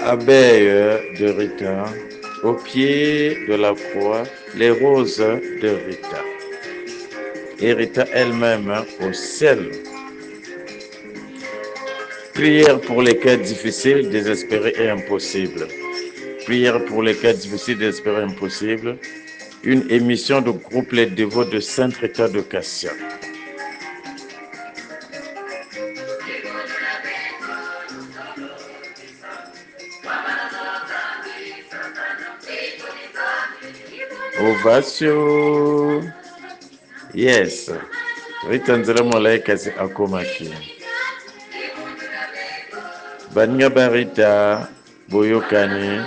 Abeilles de Rita, au pied de la croix, les roses de Rita. Et Rita elle-même au ciel. Prière pour les cas difficiles, désespérés et impossibles. Prière pour les cas difficiles, désespérés et impossibles. Une émission de groupe Les Dévots de Sainte Rita de Cassia. Ovation. Yes. Rita nzela molaika si akomaki. Baninga barita boyokani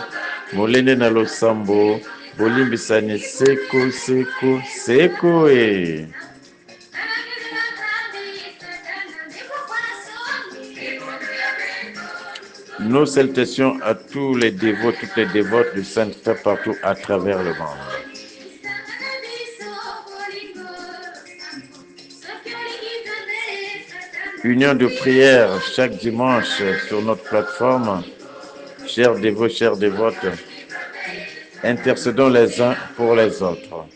molende na losambo bolimbisani seko seko seko e. Nos salutations à tous les dévots, toutes les dévotes de Sainte Rita partout à travers le monde. Union de prière chaque dimanche sur notre plateforme. Chers dévots, chères dévotes, intercédons les uns pour les autres.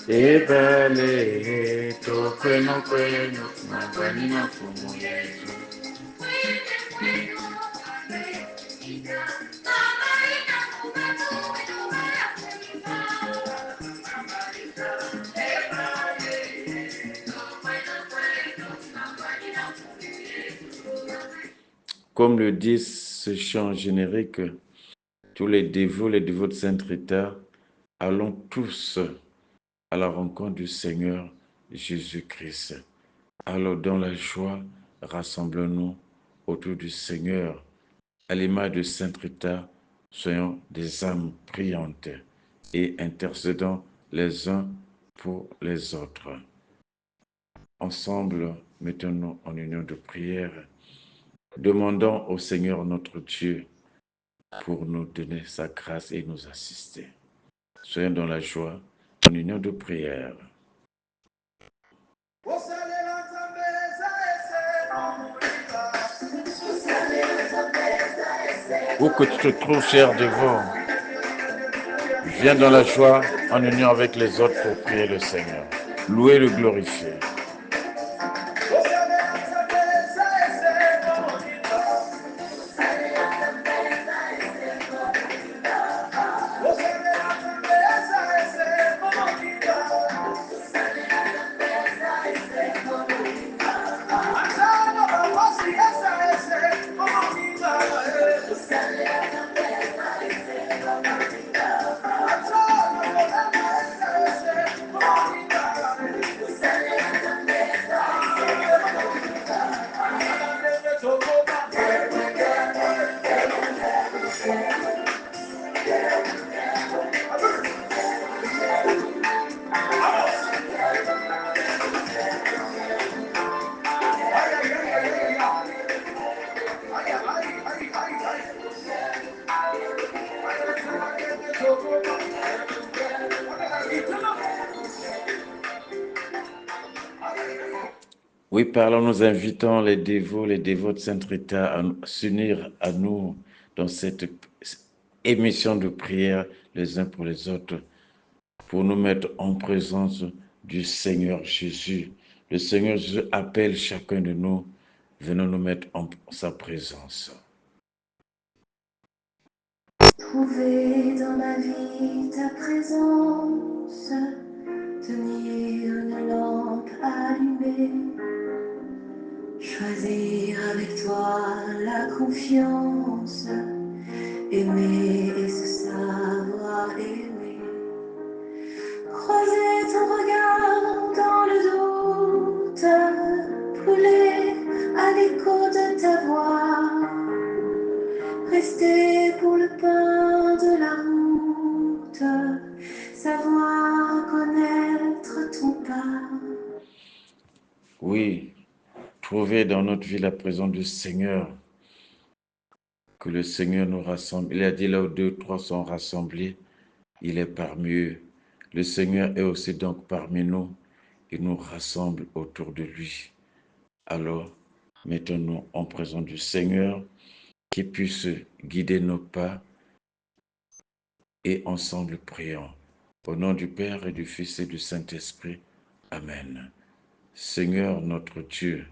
Ebale to kwenu kwenu mabani mafumu yetu. Comme le dit ce chant générique, tous les dévots de Sainte Rita, allons tous à la rencontre du Seigneur Jésus-Christ. Alors dans la joie, rassemblons-nous autour du Seigneur. À l'image de Sainte Rita, soyons des âmes priantes et intercédons les uns pour les autres. Ensemble, mettons-nous en union de prière. Demandons au Seigneur notre Dieu pour nous donner sa grâce et nous assister. Soyons dans la joie, en union de prière. Où que tu te trouves, cher dévot, viens dans la joie, en union avec les autres pour prier le Seigneur. Louer le glorifier. Oui, parlons, nous invitons les dévots de Sainte Rita à s'unir à nous dans cette émission de prière les uns pour les autres, pour nous mettre en présence du Seigneur Jésus. Le Seigneur Jésus appelle chacun de nous, venons nous mettre en sa présence. Trouver dans ma vie ta présence, tenir une lampe allumée, choisir avec toi la confiance, aimer et se savoir aimer, croiser ton regard dans le doute, brûler à l'écho de ta voix, rester pour le pain de la route, savoir connaître ton pas. Oui, trouver dans notre vie la présence du Seigneur, que le Seigneur nous rassemble. Il a dit là où 2 ou 3 sont rassemblés, il est parmi eux. Le Seigneur est aussi donc parmi nous et nous rassemble autour de lui. Alors, mettons-nous en présence du Seigneur, qui puisse guider nos pas et ensemble prions. Au nom du Père et du Fils et du Saint-Esprit. Amen. Seigneur notre Dieu,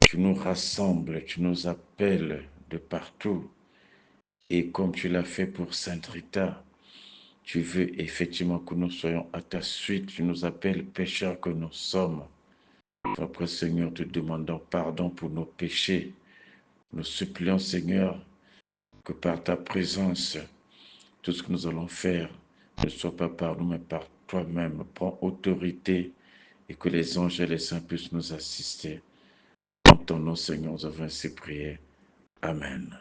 tu nous rassembles, tu nous appelles de partout. Et comme tu l'as fait pour Sainte Rita, tu veux effectivement que nous soyons à ta suite. Tu nous appelles pécheurs que nous sommes. Après, Seigneur, te demandons pardon pour nos péchés. Nous supplions, Seigneur, que par ta présence, tout ce que nous allons faire ne soit pas par nous, mais par toi-même. Prends autorité et que les anges et les saints puissent nous assister. En ton nom, Seigneur, nous avons ainsi prié. Amen.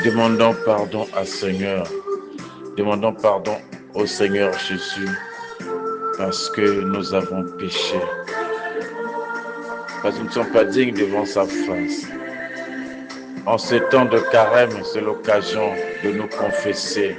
Demandons pardon à Seigneur. Demandons pardon au Seigneur Jésus parce que nous avons péché. Parce que nous ne sommes pas dignes devant sa face. En ce temps de carême, c'est l'occasion de nous confesser.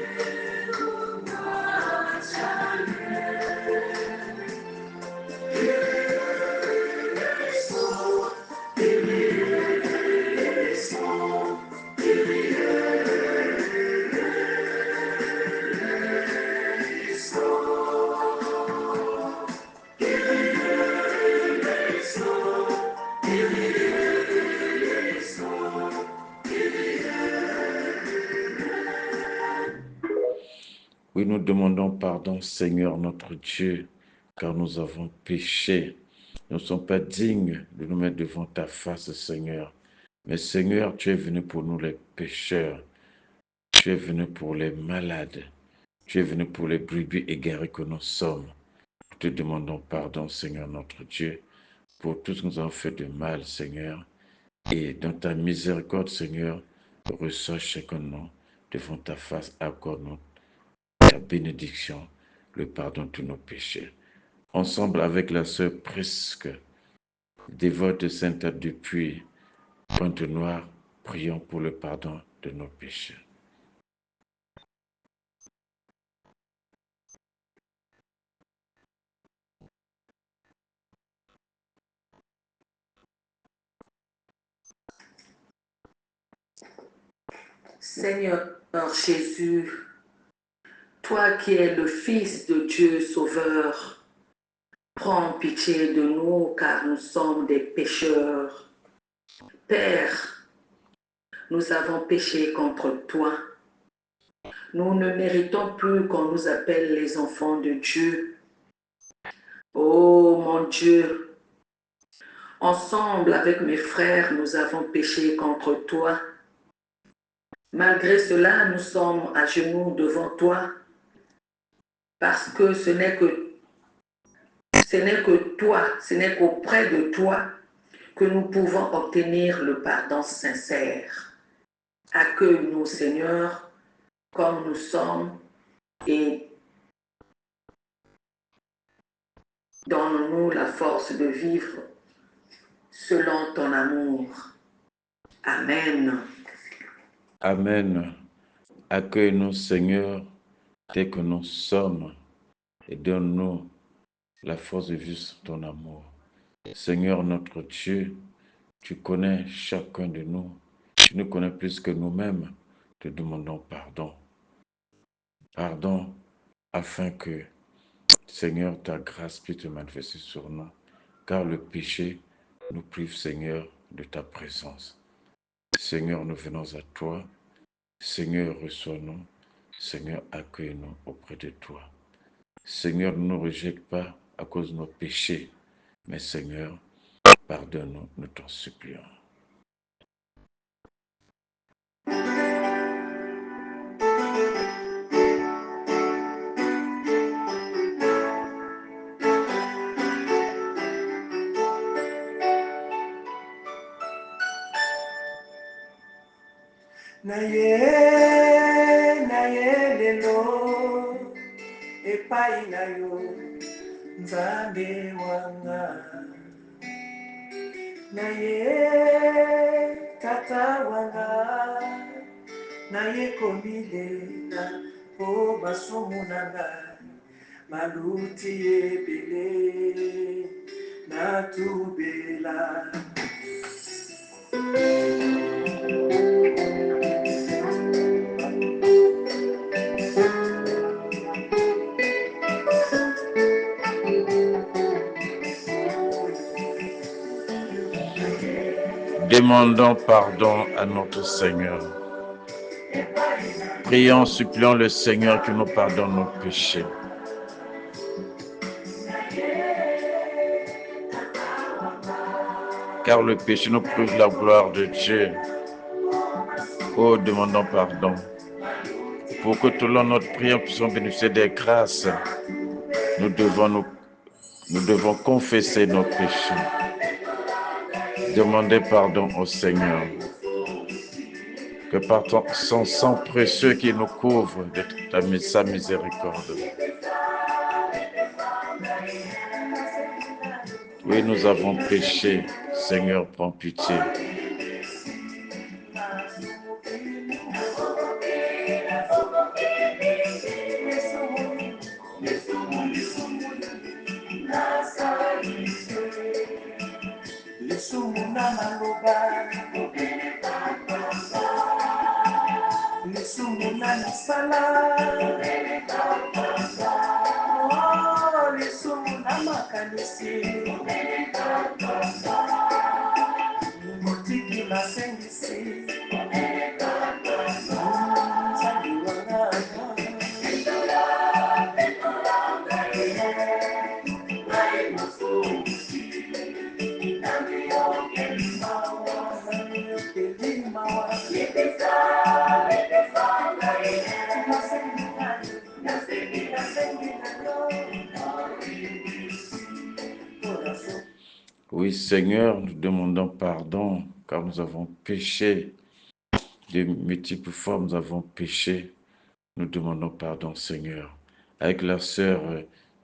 Oui, nous demandons pardon, Seigneur notre Dieu, car nous avons péché. Nous ne sommes pas dignes de nous mettre devant ta face, Seigneur. Mais Seigneur, tu es venu pour nous les pécheurs. Tu es venu pour les malades. Tu es venu pour les brebis égarés que nous sommes. Nous te demandons pardon, Seigneur notre Dieu, pour tout ce que nous avons fait de mal, Seigneur. Et dans ta miséricorde, Seigneur, reçois chacun devant ta face, accorde-nous ta bénédiction, le pardon de tous nos péchés. Ensemble avec la sœur presque dévote Sainte Anne Dupuis, Pointe-Noire, prions pour le pardon de nos péchés. Seigneur Jésus, toi qui es le Fils de Dieu Sauveur, prends pitié de nous car nous sommes des pécheurs. Père, nous avons péché contre toi. Nous ne méritons plus qu'on nous appelle les enfants de Dieu. Oh mon Dieu, ensemble avec mes frères, nous avons péché contre toi. Malgré cela, nous sommes à genoux devant toi parce que ce n'est que toi, ce n'est qu'auprès de toi que nous pouvons obtenir le pardon sincère. Accueille-nous, Seigneur, comme nous sommes et donne-nous la force de vivre selon ton amour. Amen. Amen. Accueille-nous, Seigneur, tel que nous sommes, et donne-nous la force de vivre ton amour. Seigneur notre Dieu, tu connais chacun de nous. Tu nous connais plus que nous-mêmes. Te demandons pardon. Pardon afin que, Seigneur, ta grâce puisse te manifester sur nous. Car le péché nous prive, Seigneur, de ta présence. Seigneur, nous venons à toi. Seigneur, reçois-nous. Seigneur, accueille-nous auprès de toi. Seigneur, ne nous rejette pas à cause de nos péchés, mais Seigneur, pardonne-nous, nous t'en supplions. Naye lelo epai na yo nzambe wanga na ye tata wanga na ye komilela po basumu na ngai maluti ebele natubela. Demandons pardon à notre Seigneur. Prions, supplions le Seigneur qui nous pardonne nos péchés. Car le péché nous prive la gloire de Dieu. Oh, demandons pardon. Pour que tout le long de notre prière puissions bénéficier des grâces, nous devons confesser nos péchés. Demandez pardon au Seigneur. Que par son sang précieux qui nous couvre de sa miséricorde. Oui, nous avons péché. Seigneur, prends pitié. Oui, Seigneur, nous demandons pardon car nous avons péché. De multiples fois, nous avons péché. Nous demandons pardon, Seigneur. Avec la sœur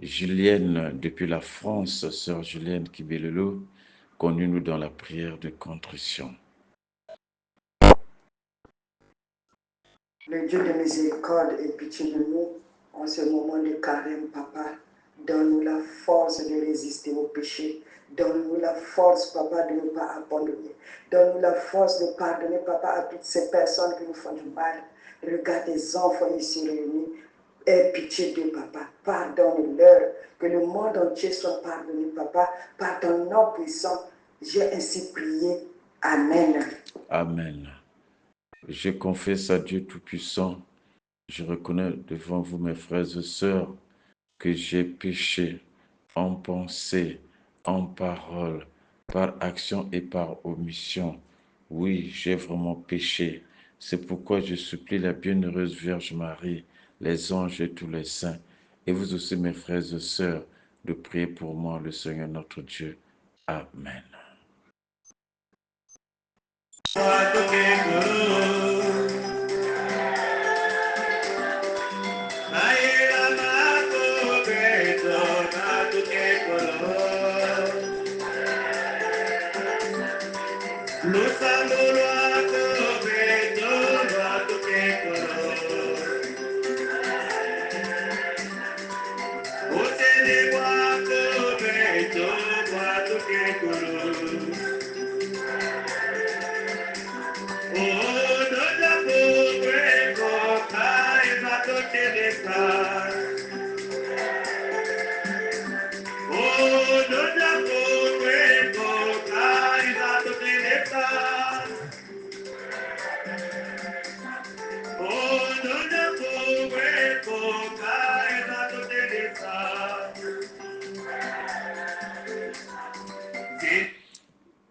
Julienne, depuis la France, sœur Julienne Kibelelo, conduis-nous dans la prière de contrition. Le Dieu de miséricorde et pitié de nous, en ce moment de carême, Papa, donne-nous la force de résister au péché. Donne-nous la force, Papa, de ne pas abandonner. Donne-nous la force de pardonner, Papa, à toutes ces personnes qui nous font du mal. Regarde tes enfants ici réunis. Aie pitié de Papa. Pardonne-leur. Que le monde entier soit pardonné, Papa, par ton nom puissant. J'ai ainsi prié. Amen. Amen. Je confesse à Dieu Tout-Puissant, je reconnais devant vous, mes frères et sœurs, que j'ai péché en pensée, en parole, par action et par omission. Oui, j'ai vraiment péché. C'est pourquoi je supplie la bienheureuse Vierge Marie, les anges et tous les saints, et vous aussi, mes frères et sœurs, de prier pour moi, le Seigneur notre Dieu. Amen.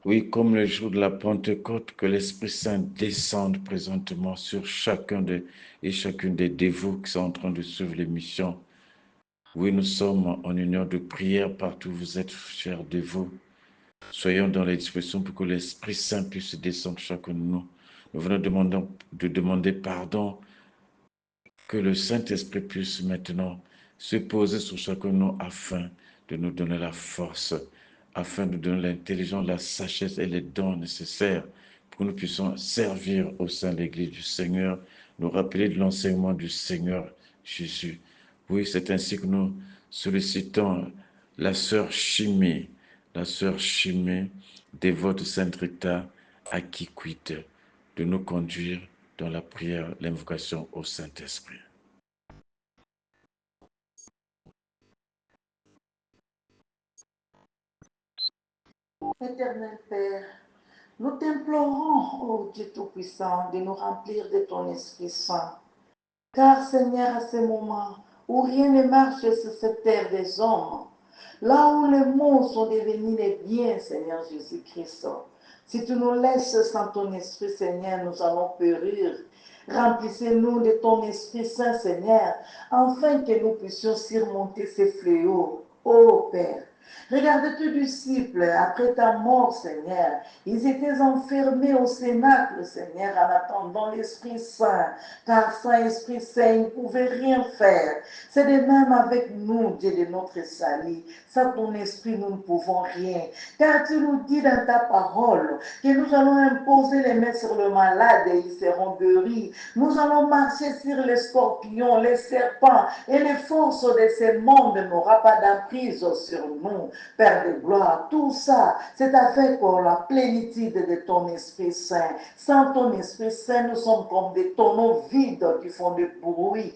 Oui, comme le jour de la Pentecôte, que l'Esprit Saint descende présentement sur chacun et chacune des dévots qui sont en train de suivre l'émission. Oui, nous sommes en union de prière partout où vous êtes, chers dévots. Soyons dans les dispositions pour que l'Esprit Saint puisse descendre chacun de nous. Nous venons demander pardon, que le Saint-Esprit puisse maintenant se poser sur chacun de nous afin de nous donner la force, afin de nous donner l'intelligence, la sagesse et les dons nécessaires pour que nous puissions servir au sein de l'Église du Seigneur, nous rappeler de l'enseignement du Seigneur Jésus. Oui, c'est ainsi que nous sollicitons la sœur Chimée, dévote Sainte Rita, à Kikwit, de nous conduire dans la prière, l'invocation au Saint-Esprit. Éternel Père, nous t'implorons, ô Dieu Tout-Puissant, de nous remplir de ton Esprit Saint. Car Seigneur, à ce moment où rien ne marche sur cette terre des hommes, là où les mots sont devenus les biens, Seigneur Jésus-Christ, si tu nous laisses sans ton Esprit, Seigneur, nous allons périr. Remplissez-nous de ton Esprit Saint, Seigneur, afin que nous puissions surmonter ces fléaux. Ô Père, regarde tes disciples, après ta mort, Seigneur, ils étaient enfermés au cénacle, Seigneur, en attendant l'Esprit Saint, car sans Esprit Saint, ils ne pouvaient rien faire. C'est de même avec nous, Dieu de notre salut. Sans ton Esprit, nous ne pouvons rien. Car tu nous dis dans ta parole que nous allons imposer les mains sur le malade et ils seront guéris. Nous allons marcher sur les scorpions, les serpents, et les forces de ces mondes n'aura pas d'emprise sur nous. Père de gloire, tout ça, c'est avec la plénitude de ton Esprit Saint. Sans ton Esprit Saint, nous sommes comme des tonneaux vides qui font des bruits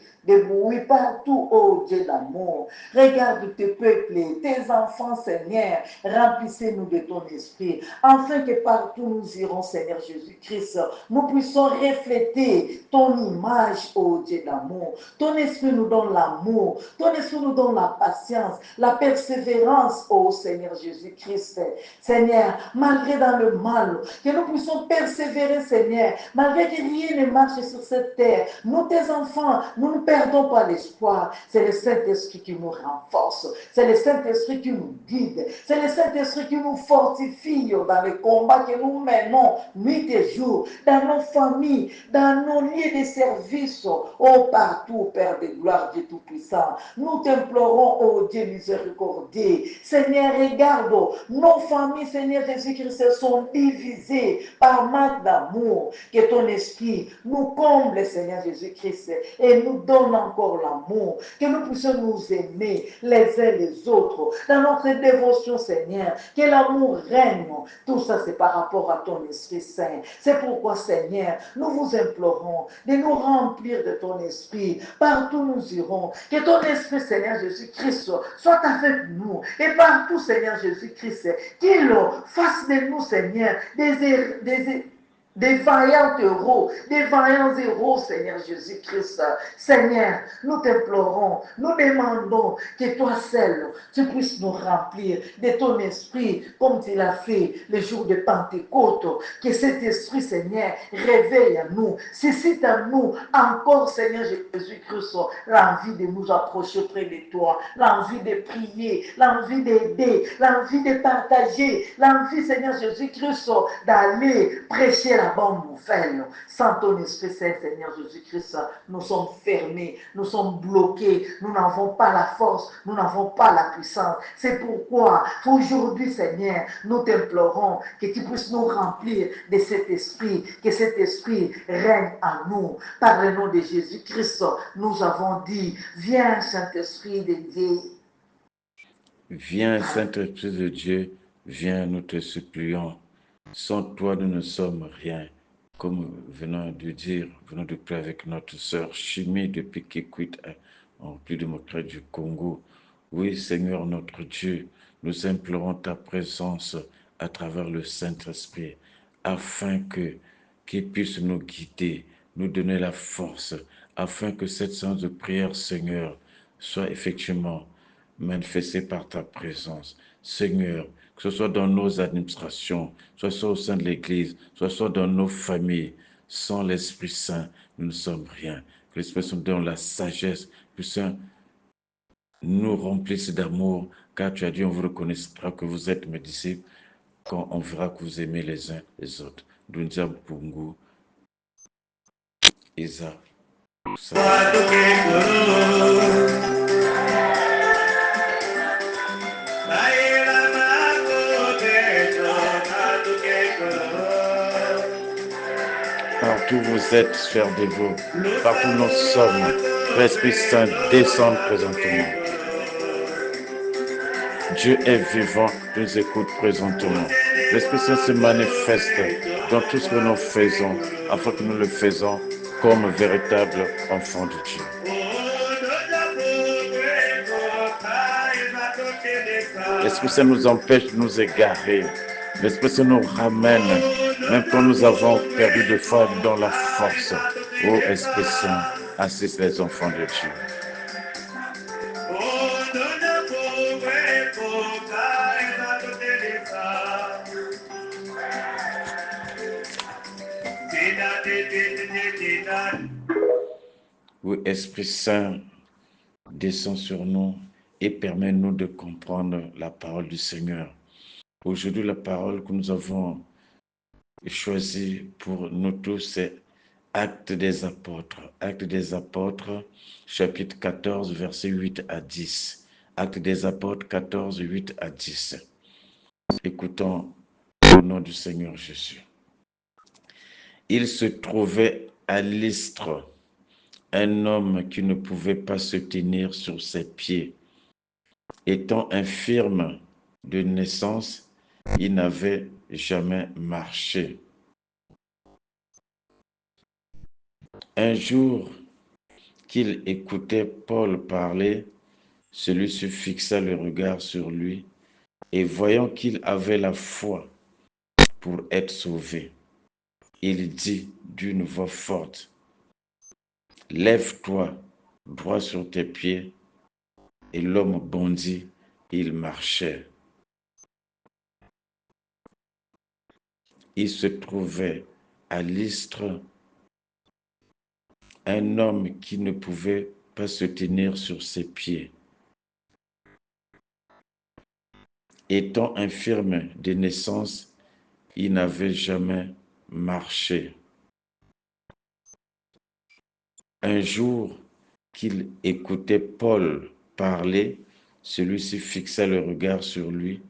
partout, ô Dieu d'amour. Regarde tes peuples, tes enfants, Seigneur, remplissez-nous de ton Esprit, afin que partout nous irons, Seigneur Jésus-Christ, nous puissions refléter ton image, ô Dieu d'amour. Ton Esprit nous donne l'amour, ton Esprit nous donne la patience, la persévérance, ô Seigneur Jésus-Christ. Seigneur, malgré dans le mal, que nous puissions persévérer, Seigneur, malgré que rien ne marche sur cette terre. Nous, tes enfants, nous ne perdons pas l'espoir. C'est le Saint-Esprit qui nous renforce, c'est le Saint-Esprit qui nous guide, c'est le Saint-Esprit qui nous fortifie dans les combats que nous menons nuit et jour, dans nos familles, dans nos lieux de service, oh partout, Père de gloire, Dieu Tout-Puissant. Nous t'implorons, oh Dieu miséricordieux. Seigneur, regarde, nos familles, Seigneur Jésus-Christ, sont divisées par manque d'amour. Que ton esprit nous comble, Seigneur Jésus-Christ, et nous donne encore l'amour. Que nous puissions nous aimer les uns les autres. Dans notre dévotion, Seigneur, que l'amour règne. Tout ça, c'est par rapport à ton Esprit Saint. C'est pourquoi, Seigneur, nous vous implorons de nous remplir de ton Esprit. Partout nous irons. Que ton Esprit, Seigneur Jésus-Christ, soit avec nous. Et partout, Seigneur Jésus-Christ, qu'il fasse de nous, Seigneur, des vaillants héros, Seigneur Jésus-Christ. Seigneur, nous t'implorons, nous demandons que toi seul, tu puisses nous remplir de ton esprit, comme tu l'as fait le jour de Pentecôte. Que cet esprit, Seigneur, réveille à nous, suscite à nous encore, Seigneur Jésus-Christ, l'envie de nous approcher près de toi, l'envie de prier, l'envie d'aider, l'envie de partager, l'envie, Seigneur Jésus-Christ, d'aller prêcher la bonne nouvelle. Sans ton Esprit Saint, Seigneur Jésus-Christ, nous sommes fermés, nous sommes bloqués, nous n'avons pas la force, nous n'avons pas la puissance. C'est pourquoi aujourd'hui, Seigneur, nous t'implorons que tu puisses nous remplir de cet esprit, que cet esprit règne en nous. Par le nom de Jésus-Christ, nous avons dit, viens Saint-Esprit de Dieu. Viens Saint-Esprit de Dieu, viens, nous te supplions. Sans toi, nous ne sommes rien. Comme venons de dire, venons de prier avec notre sœur Chimée depuis Kikwit, en République démocratique du Congo. Oui, Seigneur notre Dieu, nous implorons ta présence à travers le Saint-Esprit, afin qu'il puisse nous guider, nous donner la force, afin que cette séance de prière, Seigneur, soit effectivement manifestée par ta présence. Seigneur, que ce soit dans nos administrations, soit ce soit au sein de l'Église, soit ce soit dans nos familles, sans l'Esprit Saint, nous ne sommes rien. Que l'Esprit Saint nous donne la sagesse, puisse nous remplisse d'amour, car tu as dit, on vous reconnaîtra que vous êtes mes disciples, quand on verra que vous aimez les uns les autres. Dunja Pungu, Isa. partout où vous êtes, chers dévots, partout où nous sommes, l'Esprit Saint descend présentement. Dieu est vivant, nous écoute présentement. L'Esprit Saint se manifeste dans tout ce que nous faisons, afin que nous le faisons comme véritables enfants de Dieu. L'Esprit Saint nous empêche de nous égarer. L'Esprit Saint nous ramène, même quand nous avons perdu de foi dans la force. Ô Esprit Saint, assiste les enfants de Dieu. Ô Esprit Saint, descend sur nous et permet-nous de comprendre la parole du Seigneur. Aujourd'hui, la parole que nous avons choisie pour nous tous, c'est Actes des Apôtres. Actes des Apôtres, chapitre 14, versets 8 à 10. Actes des Apôtres 14, 8 à 10. Écoutons au nom du Seigneur Jésus. Il se trouvait à Lystre un homme qui ne pouvait pas se tenir sur ses pieds. Étant infirme de naissance, il n'avait jamais marché. Un jour qu'il écoutait Paul parler, celui-ci fixa le regard sur lui et voyant qu'il avait la foi pour être sauvé, il dit d'une voix forte, « Lève-toi, droit sur tes pieds. » Et l'homme bondit, il marchait. Il se trouvait à Lystre un homme qui ne pouvait pas se tenir sur ses pieds. Étant infirme de naissance, il n'avait jamais marché. Un jour qu'il écoutait Paul parler, celui-ci fixa le regard sur lui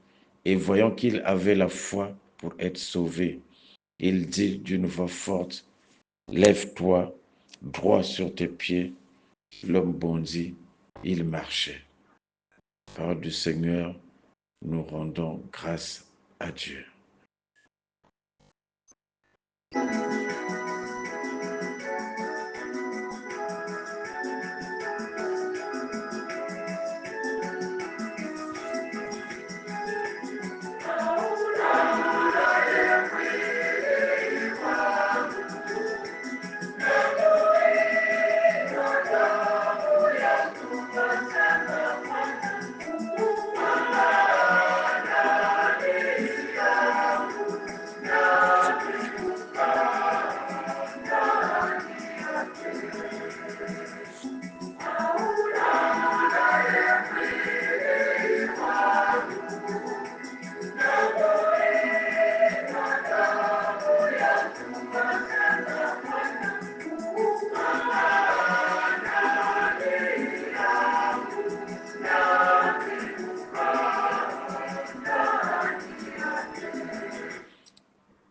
et voyant qu'il avait la foi pour être sauvé, il dit d'une voix forte, « Lève-toi, droit sur tes pieds. » L'homme bondit, il marchait. Parole du Seigneur, nous rendons grâce à Dieu.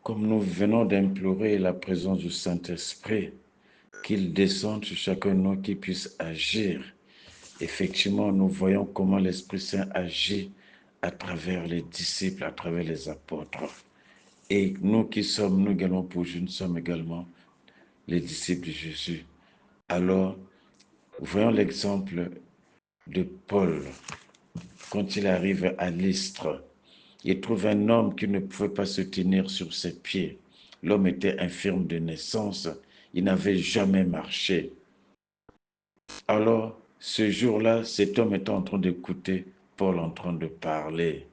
Comme nous venons d'implorer la présence du Saint-Esprit, qu'il descende sur chacun de nous, qu'il puisse agir. Effectivement, nous voyons comment l'Esprit Saint agit à travers les disciples, à travers les apôtres. Et nous qui sommes, nous également pour Dieu, nous sommes également les disciples de Jésus. Alors, voyons l'exemple de Paul. Quand il arrive à Lystre, il trouve un homme qui ne pouvait pas se tenir sur ses pieds. L'homme était infirme de naissance, il n'avait jamais marché. Alors, ce jour-là, cet homme était en train d'écouter Paul en train de parler.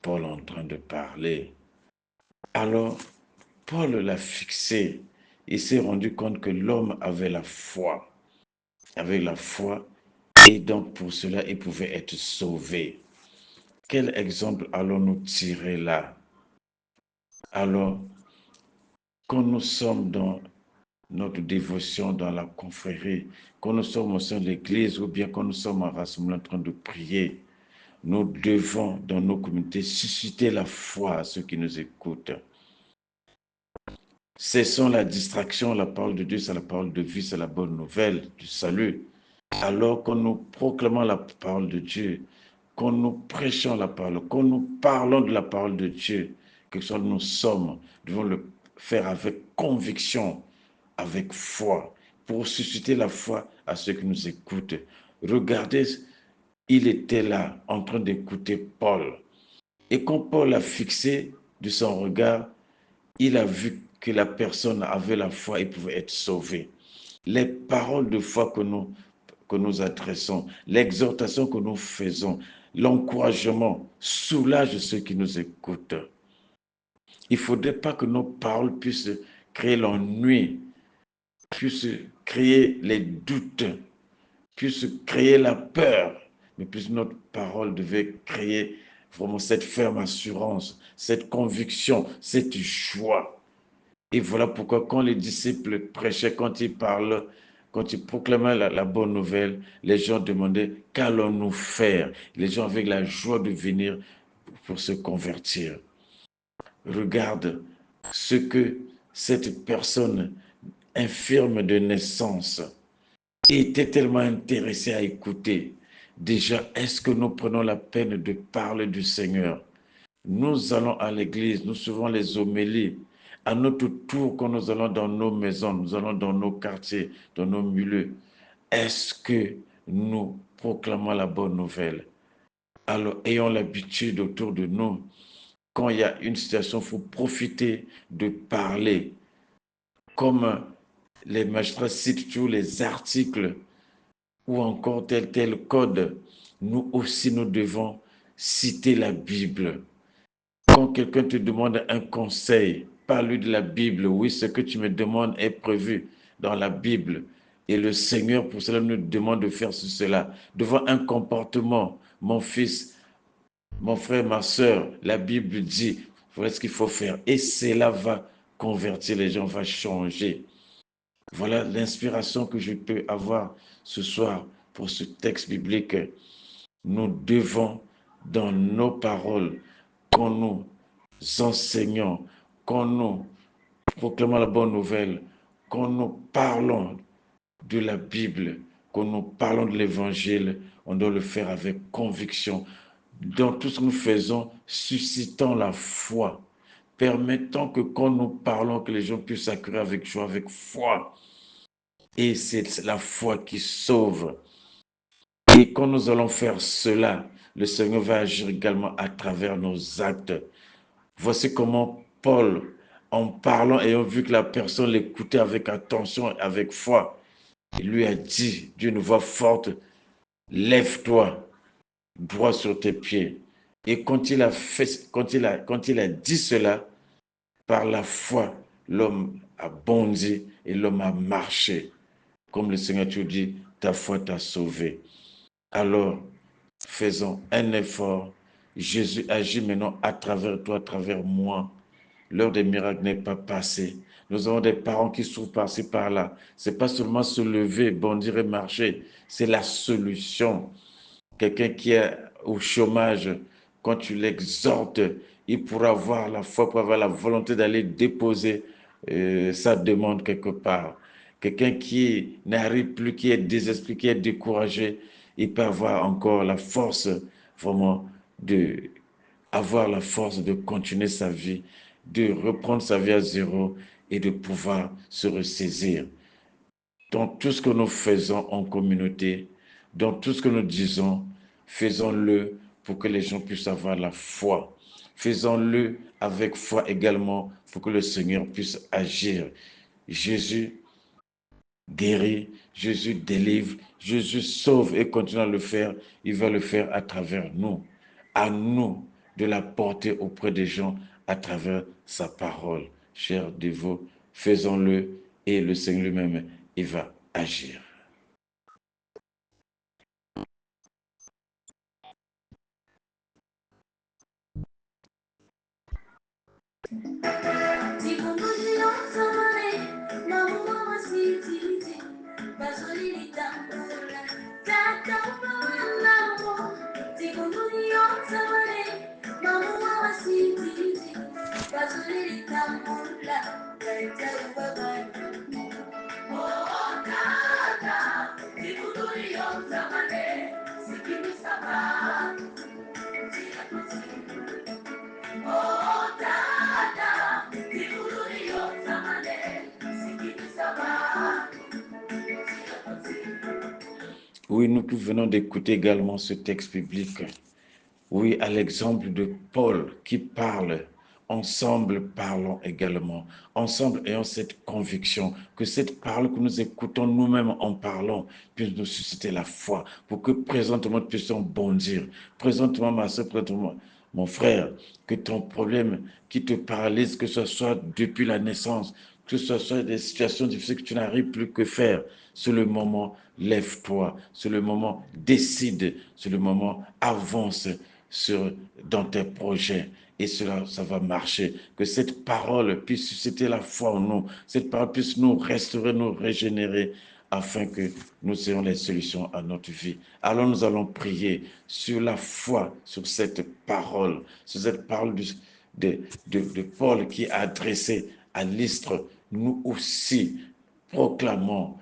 Paul en train de parler. Alors, Paul l'a fixé. Il s'est rendu compte que l'homme avait la foi. Avait la foi et donc pour cela, il pouvait être sauvé. Quel exemple allons-nous tirer là? Alors, quand nous sommes dans notre dévotion dans la confrérie, quand nous sommes au sein de l'église ou bien quand nous sommes en rassemblement en train de prier, nous devons dans nos communautés susciter la foi à ceux qui nous écoutent. Cessons la distraction, la parole de Dieu, c'est la parole de vie, c'est la bonne nouvelle du salut. Alors que nous proclamons la parole de Dieu, quand nous prêchons la parole, quand nous parlons de la parole de Dieu, que ce soit nous sommes, devons le faire avec conviction, avec foi, pour susciter la foi à ceux qui nous écoutent. Regardez, il était là en train d'écouter Paul. Et quand Paul a fixé de son regard, il a vu que la personne avait la foi et pouvait être sauvée. Les paroles de foi que nous adressons, l'exhortation que nous faisons, l'encouragement soulage ceux qui nous écoutent. Il ne faudrait pas que nos paroles puissent créer l'ennui, puissent créer les doutes, puissent créer la peur, mais plus notre parole devait créer vraiment cette ferme assurance, cette conviction, cette joie. Et voilà pourquoi quand les disciples prêchaient, quand ils parlent, quand ils proclamaient la bonne nouvelle, les gens demandaient qu'allons-nous faire. Les gens avaient la joie de venir pour se convertir. Regarde ce que cette personne infirme de naissance était tellement intéressée à écouter. Déjà, est-ce que nous prenons la peine de parler du Seigneur? Nous allons à l'église, nous suivons les homélies. À notre tour, quand nous allons dans nos maisons, nous allons dans nos quartiers, dans nos milieux, est-ce que nous proclamons la bonne nouvelle? Alors, ayons l'habitude autour de nous, quand il y a une situation, il faut profiter de parler. Comme les magistrats citent tous les articles ou encore tel code, nous aussi, nous devons citer la Bible. Quand quelqu'un te demande un conseil, parle-lui de la Bible. Oui, ce que tu me demandes est prévu dans la Bible. Et le Seigneur, pour cela, nous demande de faire cela. Devant un comportement, mon fils, mon frère, ma soeur, la Bible dit, voilà ce qu'il faut faire. Et cela va convertir les gens, va changer. Voilà l'inspiration que je peux avoir ce soir pour ce texte biblique. Nous devons, dans nos paroles, quand nous enseignons, quand nous proclamons la bonne nouvelle, quand nous parlons de la Bible, quand nous parlons de l'Évangile, on doit le faire avec conviction. Dans tout ce que nous faisons, suscitant la foi, permettant que quand nous parlons, que les gens puissent accueillir avec joie, avec foi. Et c'est la foi qui sauve. Et quand nous allons faire cela, le Seigneur va agir également à travers nos actes. Voici comment Paul, en parlant, ayant vu que la personne l'écoutait avec attention, avec foi, il lui a dit d'une voix forte, lève-toi, droit sur tes pieds. Et quand il a dit cela, par la foi, l'homme a bondi et l'homme a marché. Comme le Seigneur te dit, ta foi t'a sauvé. Alors, faisons un effort. Jésus agit maintenant à travers toi, à travers moi. L'heure des miracles n'est pas passée. Nous avons des parents qui souffrent par-ci, par-là. Ce n'est pas seulement se lever, bondir et marcher. C'est la solution. Quelqu'un qui est au chômage, quand tu l'exhortes, il pourra avoir la foi, pour avoir la volonté d'aller déposer sa demande quelque part. Quelqu'un qui n'arrive plus, qui est désespéré, qui est découragé, il peut avoir encore la force vraiment avoir la force de continuer sa vie, de reprendre sa vie à zéro et de pouvoir se ressaisir. Dans tout ce que nous faisons en communauté, dans tout ce que nous disons, faisons-le pour que les gens puissent avoir la foi. Faisons-le avec foi également pour que le Seigneur puisse agir. Jésus guérit, Jésus délivre, Jésus sauve et continue à le faire. Il va le faire à travers nous. À nous de la porter auprès des gens à travers sa parole. Chers dévots, faisons-le et le Seigneur lui-même, il va agir. Oui, nous qui venons d'écouter également ce texte biblique. Oui, à l'exemple de Paul qui parle, ensemble parlons également. Ensemble ayons cette conviction que cette parole que nous écoutons nous-mêmes en parlant puisse nous susciter la foi pour que présentement nous puissions bondir. Présentement, ma soeur, présentement, mon frère, que ton problème qui te paralyse, que ce soit depuis la naissance, que ce soit des situations difficiles que tu n'arrives plus que faire, c'est le moment, lève-toi, c'est le moment, décide, c'est le moment, avance dans tes projets. Et cela, ça va marcher. Que cette parole puisse susciter la foi en nous. Cette parole puisse nous restaurer, nous régénérer, afin que nous ayons les solutions à notre vie. Alors nous allons prier sur la foi, sur cette parole de Paul qui a adressé à Lystre. Nous aussi proclamons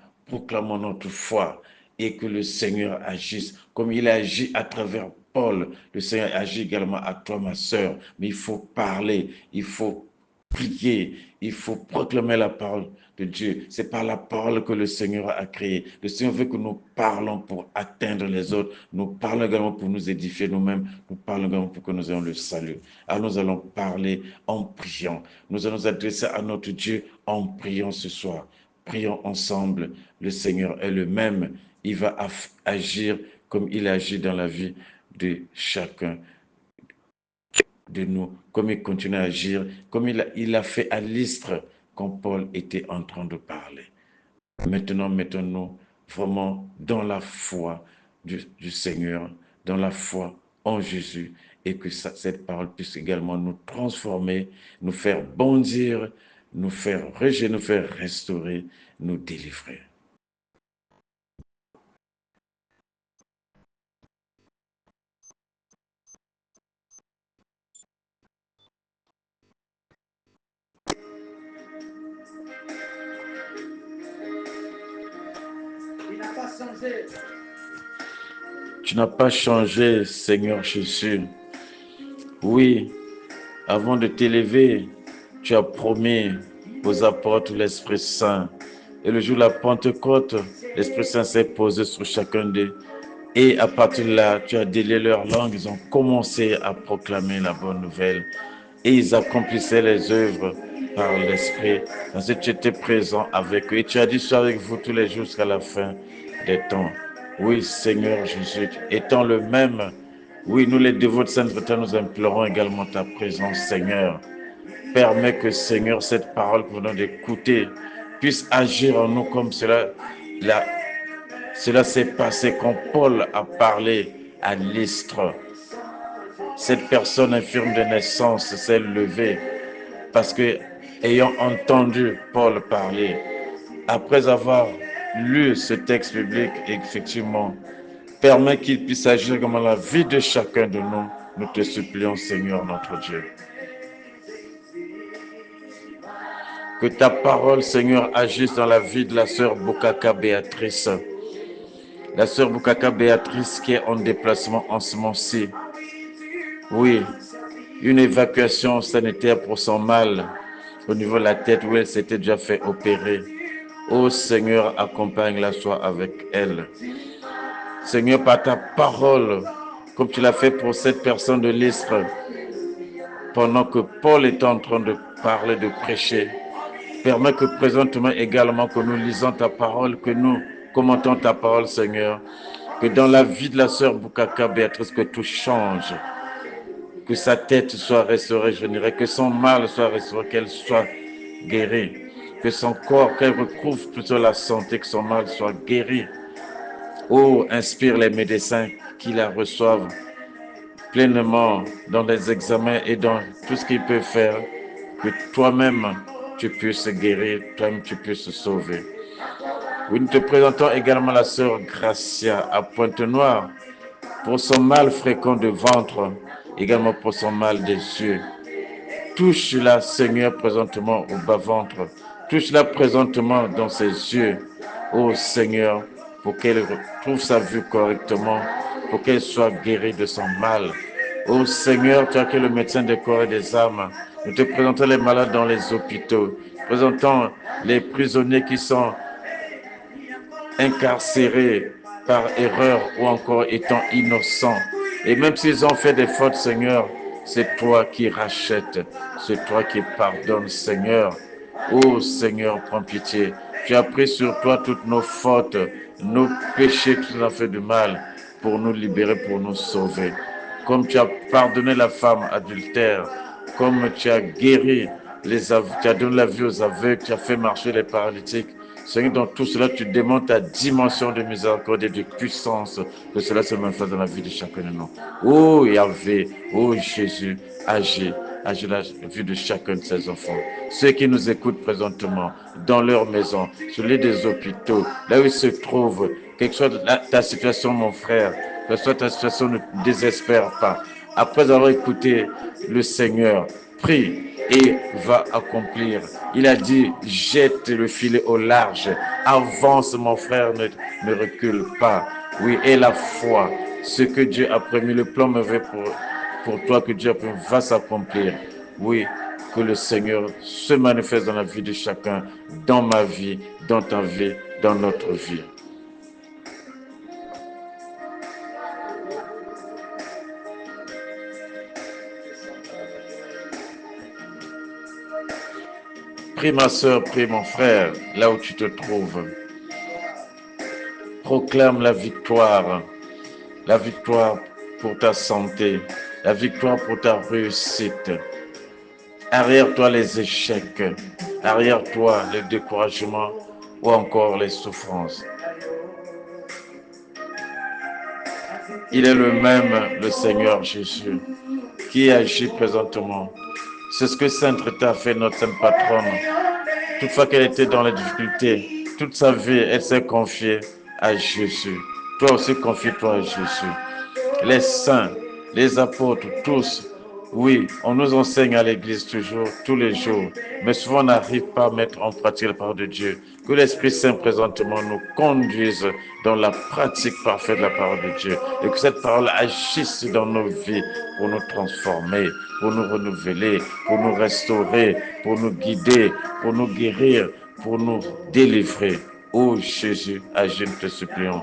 notre foi et que le Seigneur agisse comme il agit à travers Paul. Le Seigneur agit également à toi, ma sœur. Mais il faut parler, il faut prier, il faut proclamer la parole de Dieu. C'est par la parole que le Seigneur a créé. Le Seigneur veut que nous parlons pour atteindre les autres. Nous parlons également pour nous édifier nous-mêmes. Nous parlons également pour que nous ayons le salut. Alors nous allons parler en priant. Nous allons nous adresser à notre Dieu en priant ce soir. Prions ensemble. Le Seigneur est le même. Il va agir comme il agit dans la vie de chacun de nous, comme il continue à agir, comme il a fait à Lystre quand Paul était en train de parler. Maintenant, mettons-nous vraiment dans la foi du Seigneur, dans la foi en Jésus, et que cette parole puisse également nous transformer, nous faire bondir, nous faire régénérer, nous faire restaurer, nous délivrer. Tu n'as pas changé, Seigneur Jésus. Oui, avant de t'élever, tu as promis aux apôtres l'Esprit Saint. Et le jour de la Pentecôte, l'Esprit Saint s'est posé sur chacun d'eux. Et à partir de là, tu as délié leur langue. Ils ont commencé à proclamer la bonne nouvelle. Et ils accomplissaient les œuvres par l'Esprit. Ainsi, tu étais présent avec eux. Et tu as dit, sois avec vous tous les jours jusqu'à la fin des temps. Oui, Seigneur Jésus, étant le même, oui, nous les dévots de Sainte-Trinité, nous implorons également ta présence, Seigneur. Permets que, Seigneur, cette parole que nous venons d'écouter puisse agir en nous comme cela s'est passé quand Paul a parlé à Lystre. Cette personne infirme de naissance s'est levée parce que, ayant entendu Paul parler, après avoir lu ce texte biblique, effectivement, permet qu'il puisse agir comme dans la vie de chacun de nous. Nous te supplions, Seigneur, notre Dieu. Que ta parole, Seigneur, agisse dans la vie de la sœur Bukaka Béatrice. La sœur Bukaka Béatrice qui est en déplacement en ce moment-ci. Oui, une évacuation sanitaire pour son mal au niveau de la tête où elle s'était déjà fait opérer. Ô Seigneur, accompagne-la, sois avec elle. Seigneur, par ta parole, comme tu l'as fait pour cette personne de Lystre, pendant que Paul est en train de parler, de prêcher, permets que présentement également que nous lisons ta parole, que nous commentons ta parole, Seigneur, que dans la vie de la sœur Bukaka Béatrice, que tout change, que sa tête soit restaurée, je dirais, que son mal soit restauré, qu'elle soit guérie, que son corps, qu'elle retrouve plutôt la santé, que son mal soit guéri. Oh, inspire les médecins qui la reçoivent pleinement dans les examens et dans tout ce qu'ils peuvent faire, que toi-même tu puisses guérir, toi-même tu puisses sauver. Oui, nous te présentons également la sœur Gracia à Pointe-Noire pour son mal fréquent de ventre, également pour son mal des yeux. Touche-la, Seigneur, présentement au bas-ventre. Touche-la présentement dans ses yeux, ô Seigneur, pour qu'elle retrouve sa vue correctement, pour qu'elle soit guérie de son mal. Ô Seigneur, tu es le médecin des corps et des âmes. Nous te présentons les malades dans les hôpitaux, présentons les prisonniers qui sont incarcérés par erreur ou encore étant innocents. Et même s'ils ont fait des fautes, Seigneur, c'est toi qui rachètes, c'est toi qui pardonnes, Seigneur. Oh Seigneur, prends pitié. Tu as pris sur toi toutes nos fautes, nos péchés, tout ce qui a fait du mal, pour nous libérer, pour nous sauver. Comme tu as pardonné la femme adultère, comme tu as guéri tu as donné la vie aux aveugles, tu as fait marcher les paralytiques. Seigneur, dans tout cela, tu demandes ta dimension de miséricorde et de puissance, que cela se manifeste dans la vie de chacun de nous. Oh Yahvé, oh Jésus, agis la vie de chacun de ces enfants. Ceux qui nous écoutent présentement, dans leur maison, sur les des hôpitaux, là où ils se trouvent, quelle que soit ta situation, mon frère, que soit ta situation, ne désespère pas. Après avoir écouté le Seigneur, prie et va accomplir. Il a dit, jette le filet au large. Avance, mon frère, ne recule pas. Oui, et la foi, ce que Dieu a promis, le plan mauvais pour toi que Dieu a promis va s'accomplir. Oui, que le Seigneur se manifeste dans la vie de chacun, dans ma vie, dans ta vie, dans notre vie. Prie ma soeur, prie mon frère, là où tu te trouves. Proclame la victoire pour ta santé, la victoire pour ta réussite. Arrière-toi les échecs, arrière-toi les découragements ou encore les souffrances. Il est le même, le Seigneur Jésus, qui agit présentement. C'est ce que Sainte Rita a fait, notre Sainte Patronne. Toutefois qu'elle était dans les difficultés, toute sa vie, elle s'est confiée à Jésus. Toi aussi, confie-toi à Jésus. Les saints, les apôtres, tous, oui, on nous enseigne à l'église toujours, tous les jours, mais souvent on n'arrive pas à mettre en pratique la parole de Dieu. Que l'Esprit Saint présentement nous conduise dans la pratique parfaite de la parole de Dieu et que cette parole agisse dans nos vies pour nous transformer, pour nous renouveler, pour nous restaurer, pour nous guider, pour nous guérir, pour nous délivrer. Ô Jésus, agis, nous te supplions.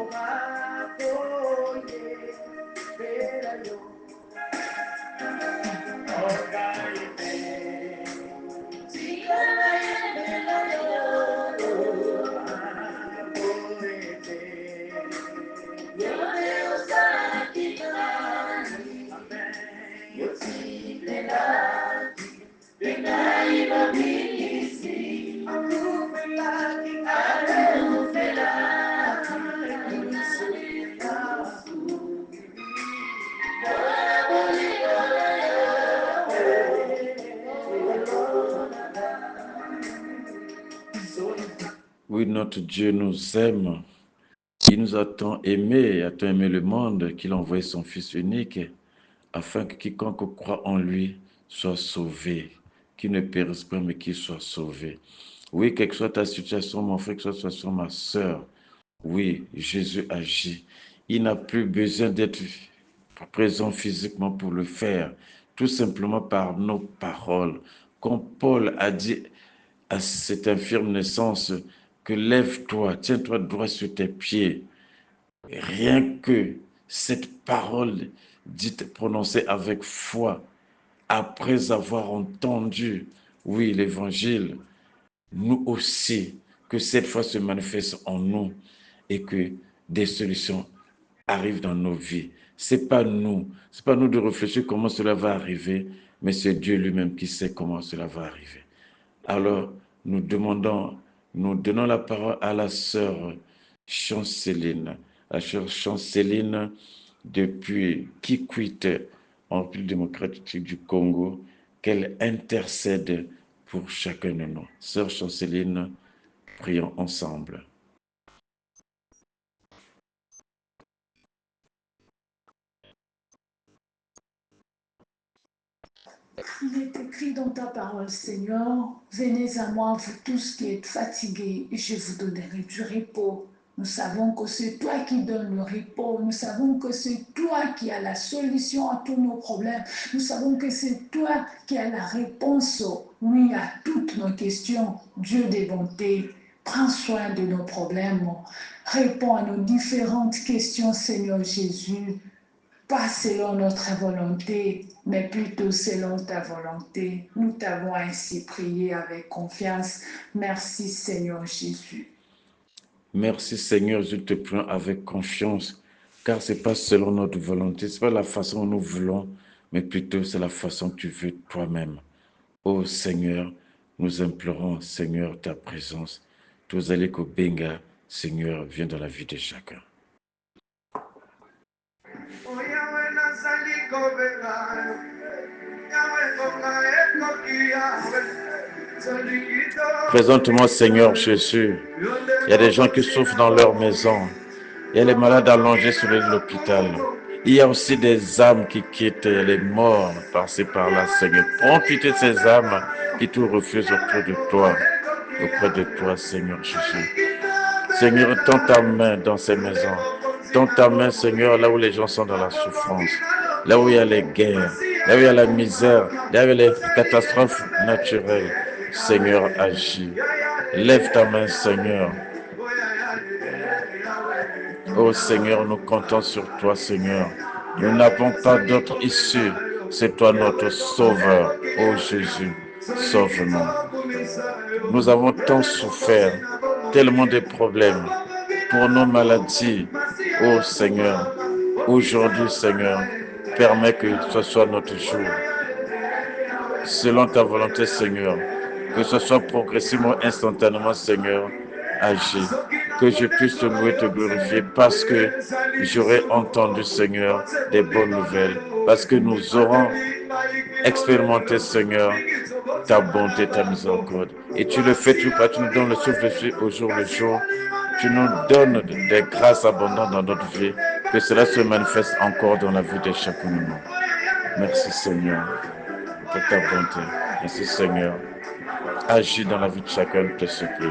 Oui, notre Dieu nous aime. Il nous a tant aimé, a tant aimé le monde qu'il a envoyé son Fils unique afin que quiconque croit en lui soit sauvé, qu'il ne périsse pas mais qu'il soit sauvé. Oui, quelle que soit ta situation, mon frère, que ce soit ma soeur, oui, Jésus agit. Il n'a plus besoin d'être présent physiquement pour le faire, tout simplement par nos paroles. Comme Paul a dit à cette infirme naissance, que lève-toi, tiens-toi droit sur tes pieds. Rien que cette parole dite, prononcée avec foi, après avoir entendu, oui, l'évangile, nous aussi, que cette foi se manifeste en nous et que des solutions arrivent dans nos vies. C'est pas nous de réfléchir comment cela va arriver, mais c'est Dieu lui-même qui sait comment cela va arriver. Alors, nous donnons la parole à la sœur Chanceline, la sœur Chanceline depuis Kikwit, en République démocratique du Congo, qu'elle intercède pour chacun de nous. Sœur Chanceline, prions ensemble. Il est écrit dans ta parole, Seigneur, venez à moi, vous tous qui êtes fatigués, et je vous donnerai du repos. Nous savons que c'est toi qui donnes le repos. Nous savons que c'est toi qui as la solution à tous nos problèmes. Nous savons que c'est toi qui as la réponse, oui, à toutes nos questions. Dieu des bontés, Prends soin de nos problèmes. Réponds à nos différentes questions, Seigneur Jésus. Pas selon notre volonté, mais plutôt selon ta volonté. Nous t'avons ainsi prié avec confiance. Merci, Seigneur Jésus. Merci Seigneur, je te prends avec confiance, car ce n'est pas selon notre volonté, ce n'est pas la façon dont nous voulons, mais plutôt c'est la façon que tu veux toi-même. Ô Seigneur, nous implorons, Seigneur, ta présence. Tous allez qu'au Benga, Seigneur, viens dans la vie de chacun. Présentement, Seigneur Jésus, il y a des gens qui souffrent dans leur maison. Il y a les malades allongés sur l'hôpital. Il y a aussi des âmes qui quittent les morts par-ci par-là, Seigneur. Prends pitié de ces âmes qui tout refusent auprès de toi, Seigneur Jésus. Seigneur, tends ta main dans ces maisons. Tends ta main, Seigneur, là où les gens sont dans la souffrance, là où il y a les guerres, là où il y a la misère, là où il y a les catastrophes naturelles. Seigneur, agis. Lève ta main, Seigneur. Oh Seigneur, nous comptons sur toi, Seigneur. Nous n'avons pas d'autre issue. C'est toi notre sauveur. Oh Jésus, sauve-nous. Nous avons tant souffert, tellement de problèmes pour nos maladies. Oh Seigneur, aujourd'hui, Seigneur, permets que ce soit notre jour. Selon ta volonté, Seigneur, que ce soit progressivement, instantanément, Seigneur, agis. Que je puisse te louer, te glorifier, parce que j'aurai entendu, Seigneur, des bonnes nouvelles, parce que nous aurons expérimenté, Seigneur, ta bonté, ta miséricorde. Et tu le fais, tu nous donnes le souffle au jour le jour. Tu nous donnes des grâces abondantes dans notre vie, que cela se manifeste encore dans la vie de chacun de nous. Merci, Seigneur, pour ta bonté. Merci, Seigneur. Agis dans la vie de chacun, te supplie.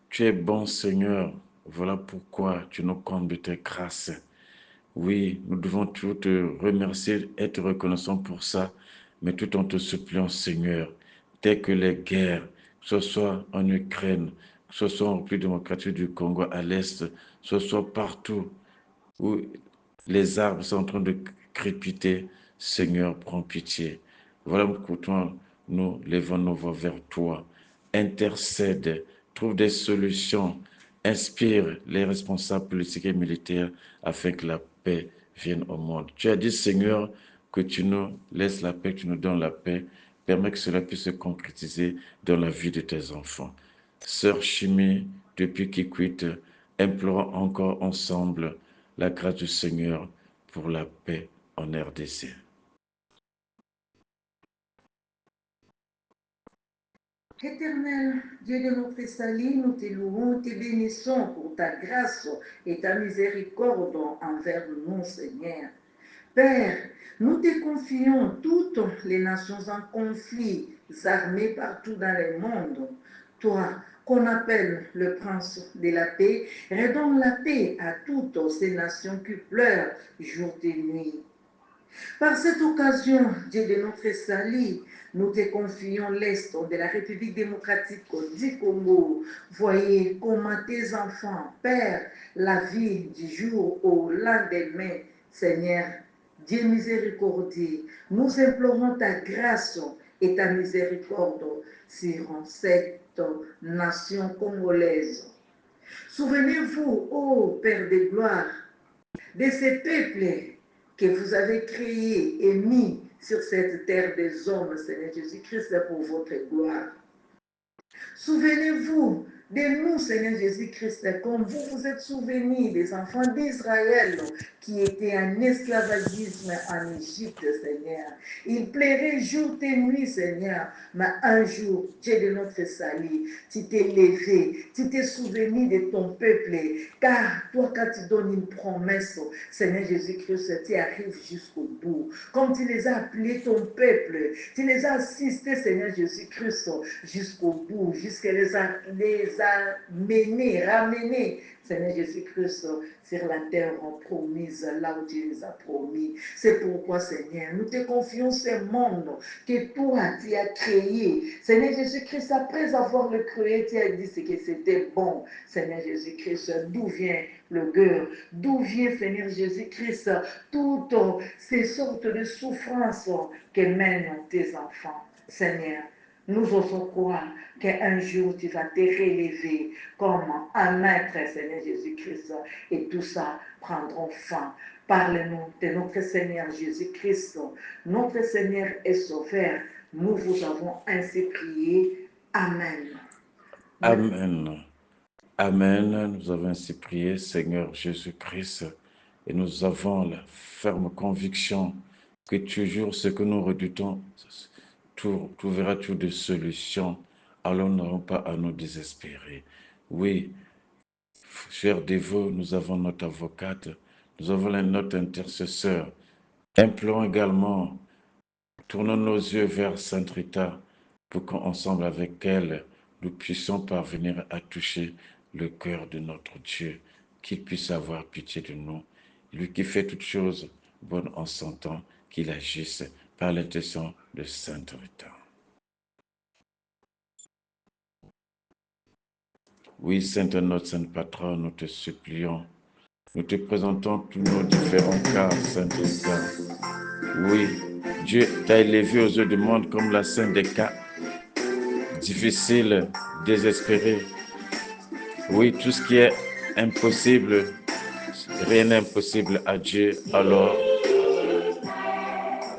Tu es bon, Seigneur. Voilà pourquoi tu nous combles de tes grâces. Oui, nous devons toujours te remercier, être reconnaissants pour ça, mais tout en te suppliant, Seigneur, dès que les guerres, que ce soit en Ukraine, que ce soit en République démocratique du Congo à l'Est, que ce soit partout où les arbres sont en train de crépiter, Seigneur, prends pitié. Voilà pourquoi nous levons nos voix vers toi. Intercède, trouve des solutions, inspire les responsables politiques et militaires afin que la paix vienne au monde. Tu as dit, Seigneur, que tu nous laisses la paix, que tu nous donnes la paix. Permets que cela puisse se concrétiser dans la vie de tes enfants. Sœur Chimie, depuis Kikwit, implorons encore ensemble la grâce du Seigneur pour la paix en RDC. Éternel, Dieu de notre salut, nous te louons, te bénissons pour ta grâce et ta miséricorde envers nous, Seigneur. Père, nous te confions toutes les nations en conflit, armées partout dans le monde. Toi, qu'on appelle le prince de la paix, redonne la paix à toutes ces nations qui pleurent jour et nuit. Par cette occasion, Dieu de notre salut, nous te confions l'Est de la République démocratique du Congo. Voyez comment tes enfants perdent la vie du jour au lendemain. Seigneur, Dieu miséricordieux, nous implorons ta grâce et ta miséricorde sur cette nation congolaise. Souvenez-vous, ô Père de gloire, de ces peuples que vous avez créés et mis sur cette terre des hommes, Seigneur Jésus-Christ, pour votre gloire. Souvenez-vous de nous, Seigneur Jésus-Christ, comme vous vous êtes souvenu des enfants d'Israël qui étaient en esclavagisme en Égypte, Seigneur. Il plairait jour et nuit, Seigneur, mais un jour, Dieu de notre salut, tu t'es levé, tu t'es souvenu de ton peuple, car toi, quand tu donnes une promesse, Seigneur Jésus-Christ, tu arrives jusqu'au bout. Comme tu les as appelés ton peuple, tu les as assistés, Seigneur Jésus-Christ, jusqu'au bout, jusqu'à les a menés, ramenés, Seigneur Jésus-Christ, sur la terre promise, là où tu les as promis. C'est pourquoi, Seigneur, nous te confions ce monde que toi, tu as créé. Seigneur Jésus-Christ, après avoir le créé, tu as dit ce que c'était bon. Seigneur Jésus-Christ, d'où vient le cœur? D'où vient, Seigneur Jésus-Christ, toutes ces sortes de souffrances que mènent tes enfants, Seigneur? Nous osons croire qu'un jour tu vas te relever comme un maître, Seigneur Jésus-Christ, et tout ça prendra fin. Parle-nous de notre Seigneur Jésus-Christ, notre Seigneur et Sauveur. Nous vous avons ainsi prié. Amen. Amen. Amen. Nous avons ainsi prié, Seigneur Jésus-Christ, et nous avons la ferme conviction que toujours ce que nous redoutons trouvera toujours des solutions. Alors nous n'aurons pas à nous désespérer. Oui, chers dévots, nous avons notre avocate, nous avons notre intercesseur. Implorons également, tournons nos yeux vers Sainte Rita pour qu'ensemble avec elle, nous puissions parvenir à toucher le cœur de notre Dieu, qu'il puisse avoir pitié de nous. Lui qui fait toutes choses bonnes en son temps, qu'il agisse par l'intention de Sainte Rita. Oui, Sainte Notre Sainte Patronne, nous te supplions. Nous te présentons tous nos différents cas, Sainte Rita. Oui, Dieu t'a élevé aux yeux du monde comme la sainte des cas difficiles, désespérés. Oui, tout ce qui est impossible, rien n'est impossible à Dieu. Alors,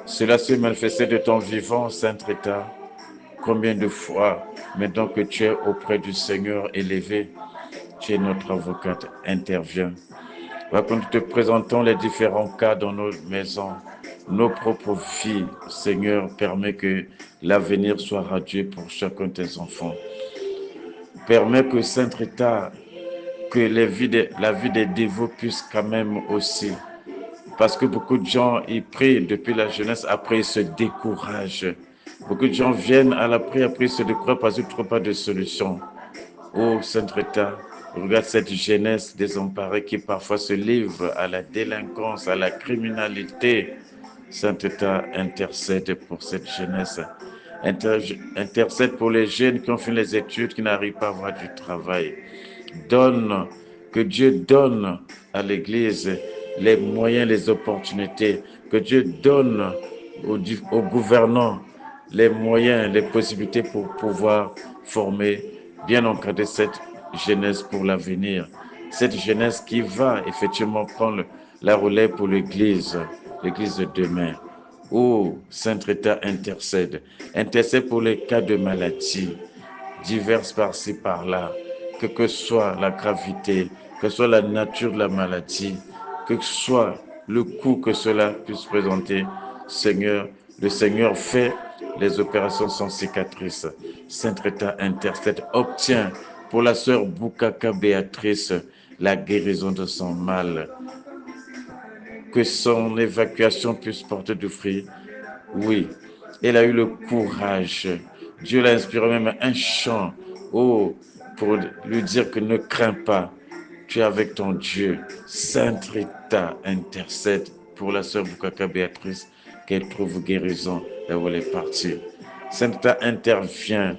cela se manifestait de ton vivant, Sainte Rita. Combien de fois, maintenant que tu es auprès du Seigneur élevé, tu es notre avocate, interviens. Voilà, quand nous te présentons les différents cas dans nos maisons, nos propres vies, Seigneur, permet que l'avenir soit radieux pour chacun de tes enfants. Permet que Sainte Rita, que la vie des dévots puisse quand même aussi. Parce que beaucoup de gens, ils prient depuis la jeunesse, après ils se découragent. Beaucoup de gens viennent à la prière, après ils se découragent parce qu'ils ne trouvent pas de solution. Oh, Sainte Rita, regarde cette jeunesse désemparée qui parfois se livre à la délinquance, à la criminalité. Sainte Rita, intercède pour cette jeunesse. Intercède pour les jeunes qui ont fini les études, qui n'arrivent pas à avoir du travail. Que Dieu donne à l'Église les moyens, les opportunités. Que Dieu donne aux gouvernants les moyens, les possibilités pour pouvoir former, bien encadrer cette jeunesse pour l'avenir. Cette jeunesse qui va effectivement prendre la relève pour l'Église de demain. Oh, Sainte Rita, intercède. Intercède pour les cas de maladie, diverses par-ci, par-là, que soit la gravité, que soit la nature de la maladie, que soit le coût que cela puisse présenter. Seigneur, le Seigneur fait les opérations sans cicatrice. Sainte Rita, intercède, obtient pour la sœur Boukaka Béatrice la guérison de son mal. Que son évacuation puisse porter du fruit. Oui, elle a eu le courage. Dieu l'a inspiré même un chant, oh, pour lui dire que ne crains pas, tu es avec ton Dieu. Sainte Rita, intercède pour la sœur Boukaka Béatrice, qu'elle trouve guérison là où elle est partie. Sainte Rita intervient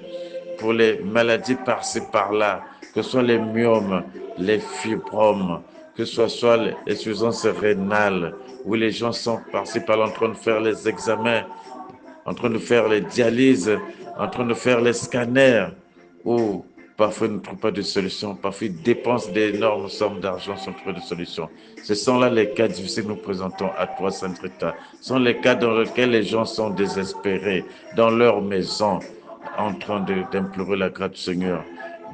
pour les maladies par-ci par-là, que ce soit les myomes, les fibromes, que ce soit les insuffisances rénales, où les gens sont par-ci par-là en train de faire les examens, en train de faire les dialyses, en train de faire les scanners, où parfois ils ne trouvent pas de solution, parfois ils dépensent d'énormes sommes d'argent sans trouver de solution. Ce sont là les cas difficiles que nous présentons à toi, Sainte Rita. Ce sont les cas dans lesquels les gens sont désespérés, dans leur maison, en train d'implorer la grâce du Seigneur.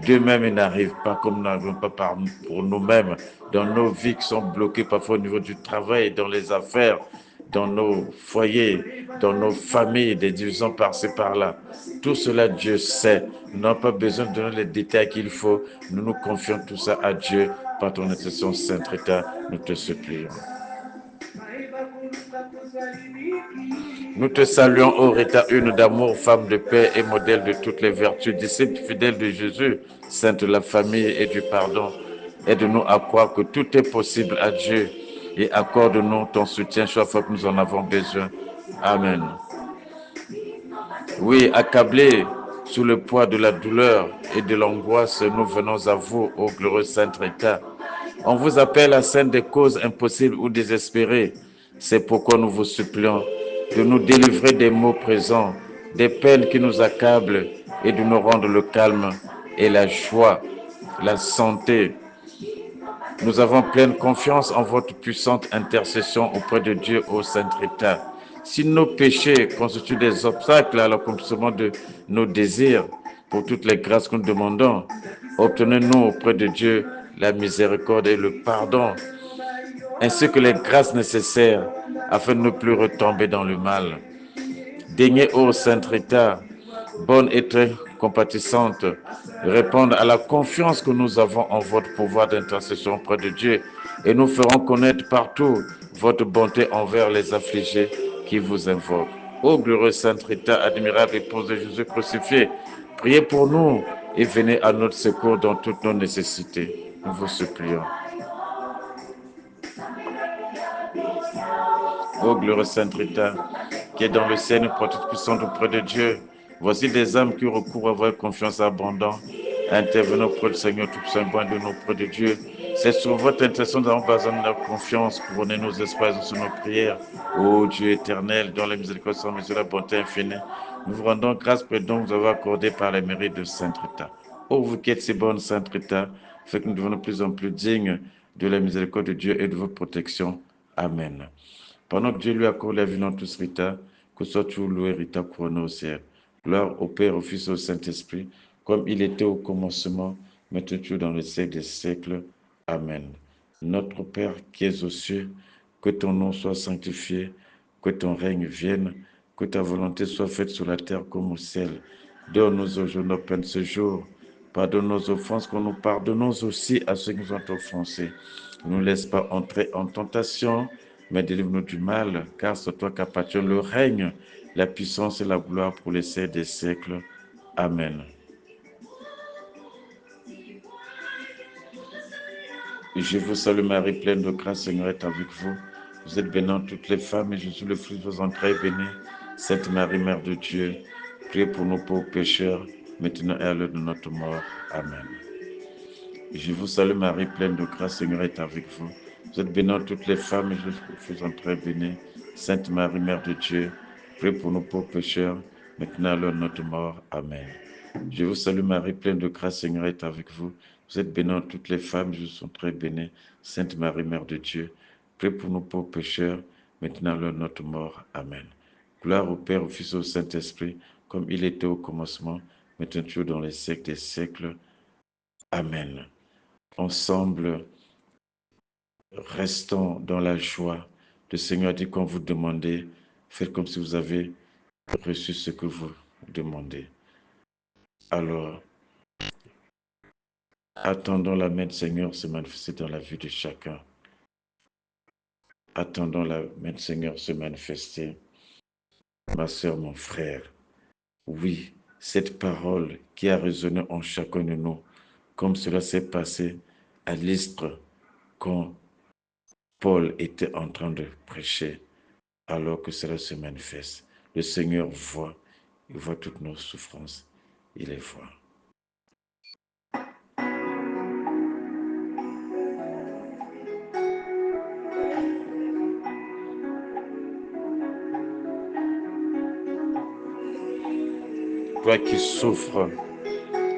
d'eux-mêmes ils n'arrivent pas comme nous n'arrivons pas pour nous-mêmes, dans nos vies qui sont bloquées parfois au niveau du travail, dans les affaires, dans nos foyers, dans nos familles, des divisions par-ci par-là. Tout cela, Dieu sait. Nous n'avons pas besoin de donner les détails qu'il faut. Nous nous confions tout ça à Dieu par ton intercession sainte Rita. Nous te supplions. Nous te saluons, ô Rita, une d'amour, femme de paix et modèle de toutes les vertus, disciple fidèle de Jésus, sainte de la famille et du pardon. Aide-nous à croire que tout est possible à Dieu et accorde-nous ton soutien chaque fois que nous en avons besoin. Amen. Oui, accablés sous le poids de la douleur et de l'angoisse, nous venons à vous, ô glorieux Sainte Rita. On vous appelle à celle des causes impossibles ou désespérées. C'est pourquoi nous vous supplions de nous délivrer des maux présents, des peines qui nous accablent et de nous rendre le calme et la joie, la santé. Nous avons pleine confiance en votre puissante intercession auprès de Dieu, ô Sainte Rita. Si nos péchés constituent des obstacles à l'accomplissement de nos désirs, pour toutes les grâces que nous demandons, obtenez-nous auprès de Dieu la miséricorde et le pardon, ainsi que les grâces nécessaires afin de ne plus retomber dans le mal. Daignez, ô Sainte Rita, bonne et très compatissante, répondre à la confiance que nous avons en votre pouvoir d'intercession auprès de Dieu et nous ferons connaître partout votre bonté envers les affligés qui vous invoquent. Ô glorieuse Sainte Rita, admirable épouse de Jésus crucifié, priez pour nous et venez à notre secours dans toutes nos nécessités. Nous vous supplions. Ô glorieuse Sainte Rita, qui est dans le ciel une protection puissante auprès de Dieu, voici des âmes qui recourent à votre confiance abondante. Intervenez auprès du Seigneur Tout-Puissant, de nous auprès de Dieu. C'est sur votre intention que nous avons besoin de notre confiance. Couronnez nos espoirs sur nos prières. Ô Dieu éternel, dont la miséricorde sans mesure, la bonté infinie, nous vous rendons grâce pour le don que vous avez accordé par les mérites de Sainte Rita. Ô vous qui êtes si bonne, Sainte Rita, faites que nous devenons de plus en plus dignes de la miséricorde de Dieu et de votre protection. Amen. Pendant que Dieu lui accorde la vie dans tous Rita, que soit toujours loué Rita couronné au ciel. Gloire au Père, au Fils et au Saint-Esprit, comme il était au commencement, maintenant toujours dans le siècle des siècles. Amen. Notre Père qui es aux cieux, que ton nom soit sanctifié, que ton règne vienne, que ta volonté soit faite sur la terre comme au ciel. Donne-nous aujourd'hui notre pain ce jour. Pardonne nos offenses, que nous pardonnons aussi à ceux qui nous ont offensés. Ne nous laisse pas entrer en tentation, mais délivre-nous du mal, car c'est toi qu'appartient le règne, la puissance et la gloire pour les siècles des siècles. Amen. Je vous salue Marie, pleine de grâce, Seigneur est avec vous. Vous êtes bénie entre toutes les femmes, et Jésus, le fruit de vos entrailles, est béni. Sainte Marie, Mère de Dieu, priez pour nous pauvres pécheurs, maintenant et à l'heure de notre mort. Amen. Je vous salue Marie, pleine de grâce, Seigneur est avec vous. Vous êtes bénie entre toutes les femmes, et Jésus, le fruit de vos entrailles, est béni. Sainte Marie, Mère de Dieu, priez pour nous pauvres pécheurs, maintenant et à l'heure de notre mort. Amen. Je vous salue Marie, pleine de grâce, Seigneur est avec vous. Vous êtes bénie entre toutes les femmes, Jésus sont très bénis. Sainte Marie, Mère de Dieu, priez pour nous pauvres pécheurs, maintenant à l'heure de notre mort. Amen. Gloire au Père, au Fils et au Saint-Esprit, comme il était au commencement, maintenant toujours dans les siècles des siècles. Amen. Ensemble, restons dans la joie. Le Seigneur dit quand vous demandez, faites comme si vous avez reçu ce que vous demandez. Alors, attendons la main du Seigneur se manifester dans la vie de chacun. Attendons la main du Seigneur se manifester. Ma sœur, mon frère, oui, cette parole qui a résonné en chacun de nous, comme cela s'est passé à Lystre quand Paul était en train de prêcher, alors que cela se manifeste. Le Seigneur voit, il voit toutes nos souffrances, il les voit. Toi qui souffres,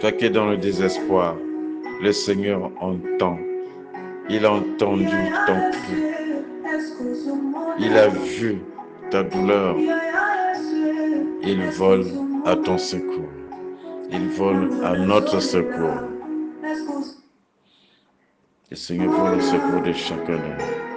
toi qui es dans le désespoir, le Seigneur entend. Il a entendu ton cri. Il a vu ta douleur. Il vole à ton secours. Il vole à notre secours. Le Seigneur vole au secours de chacun de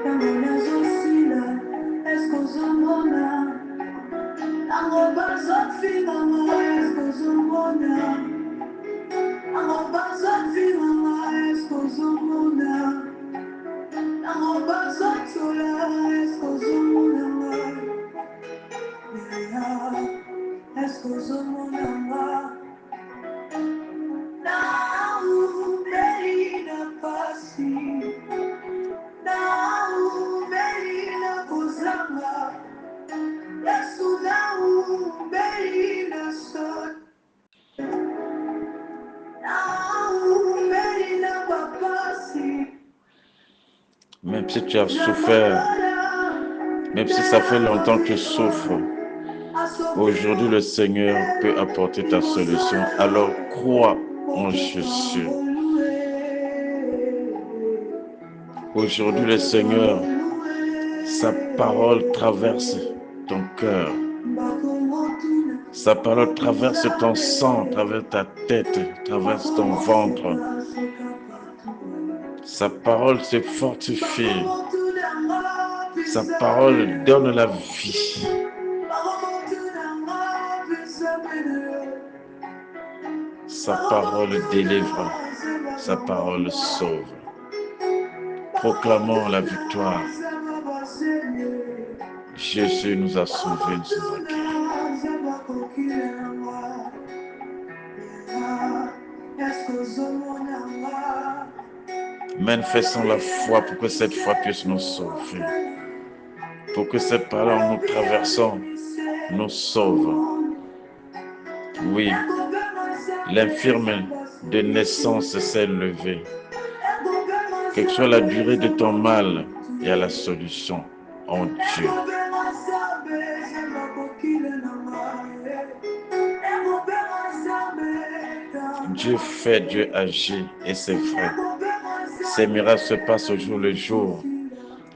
Même si tu as souffert, même si ça fait longtemps que tu souffres, aujourd'hui le Seigneur peut apporter ta solution. Alors crois en Jésus. Aujourd'hui le Seigneur, sa parole traverse ton cœur. Sa parole traverse ton sang, traverse ta tête, traverse ton ventre. Sa parole se fortifie. Sa parole donne la vie. Sa parole délivre. Sa parole sauve. Proclamons la victoire. Jésus nous a sauvés, nous a guéris. Manifestons la foi pour que cette foi puisse nous sauver. Pour que cette parole que nous traversons nous sauve. Oui, l'infirme de naissance s'est levé. Quelle que soit la durée de ton mal, il y a la solution en Dieu. Dieu fait, Dieu agit, et c'est vrai. Ces miracles se passent au jour le jour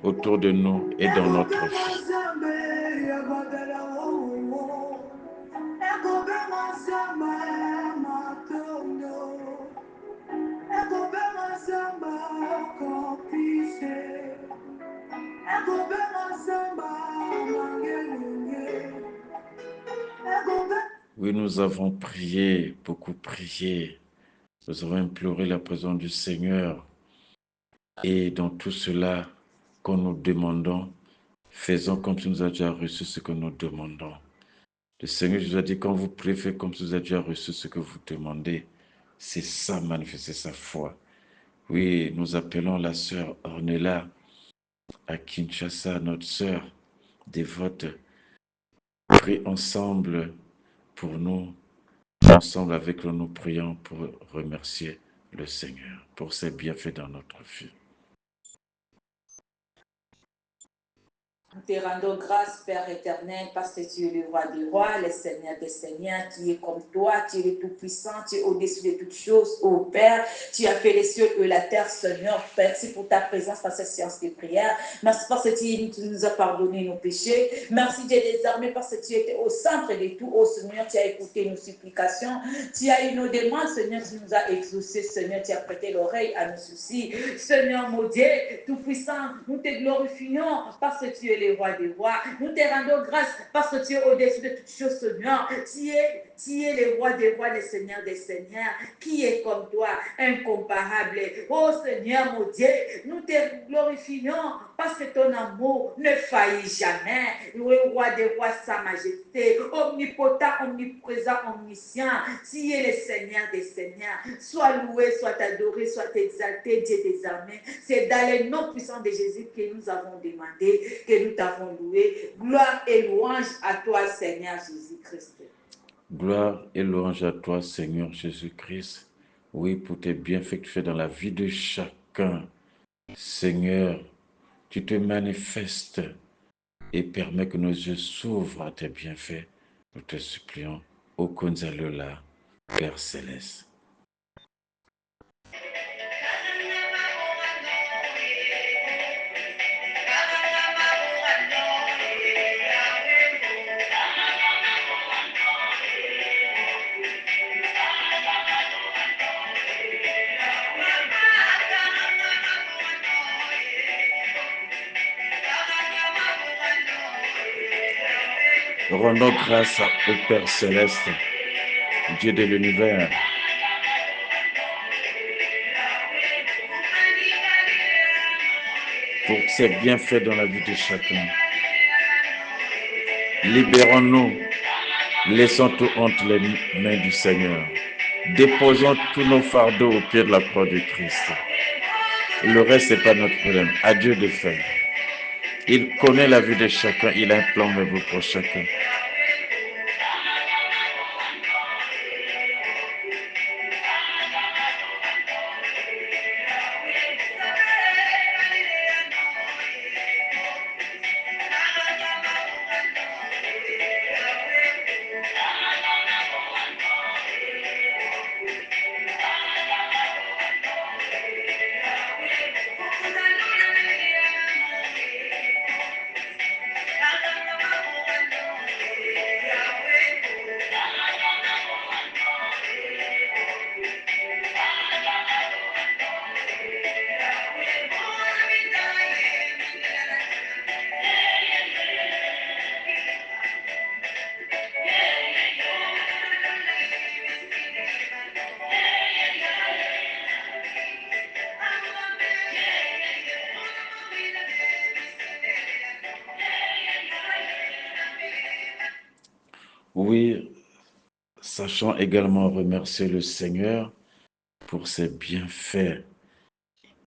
autour de nous et dans notre vie. Oui, nous avons prié, beaucoup prié. Nous avons imploré la présence du Seigneur. Et dans tout cela, quand nous demandons, faisons comme si nous avions déjà reçu ce que nous demandons. Le Seigneur nous a dit, quand vous priez, faites comme si vous aviez déjà reçu ce que vous demandez. C'est ça, manifester sa foi. Oui, nous appelons la sœur Ornella à Kinshasa, notre sœur dévote. Prie ensemble pour nous. Ensemble avec nous, nous prions pour remercier le Seigneur pour ses bienfaits dans notre vie. Nous te rendons grâce, Père éternel, parce que tu es le roi des rois, le Seigneur des seigneurs, tu es comme toi, tu es le Tout-Puissant, tu es au-dessus de toutes choses, ô Père. Tu as fait les cieux et la terre, Seigneur. Merci pour ta présence dans cette séance de prière. Merci parce que tu nous as pardonné nos péchés. Merci Dieu des armées parce que tu étais au centre de tout, ô Seigneur. Tu as écouté nos supplications. Tu as eu nos demandes, Seigneur. Tu nous as exaucés, Seigneur. Tu as prêté l'oreille à nos soucis. Seigneur, mon Dieu, Tout-Puissant, nous te glorifions parce que tu es le roi des rois. Nous te rendons grâce parce que tu es au-dessus de toutes choses, Seigneur. Tu es le roi des rois, le Seigneur des seigneurs. Qui est comme toi, incomparable. Oh Seigneur, mon Dieu, nous te glorifions parce que ton amour ne faillit jamais. Le roi des rois, sa majesté, omnipotent, omniprésent, omniscient. Tu es le Seigneur des seigneurs. Sois loué, sois adoré, sois exalté, Dieu des armées. C'est dans le nom puissant de Jésus que nous avons demandé, que nous t'avons loué. Gloire et louange à toi, Seigneur Jésus-Christ. Gloire et louange à toi, Seigneur Jésus-Christ. Oui, pour tes bienfaits que tu fais dans la vie de chacun. Seigneur, tu te manifestes et permets que nos yeux s'ouvrent à tes bienfaits. Nous te supplions, ô Konzalola, Père Céleste. Rendons grâce au Père Céleste, Dieu de l'univers. Pour ses bienfaits dans la vie de chacun. Libérons-nous, laissons tout entre les mains du Seigneur. Déposons tous nos fardeaux au pied de la croix de Christ. Le reste, ce n'est pas notre problème. À Dieu de faire. Il connaît la vie de chacun, il a un plan merveilleux pour chacun. Oui, sachant également remercier le Seigneur pour ses bienfaits.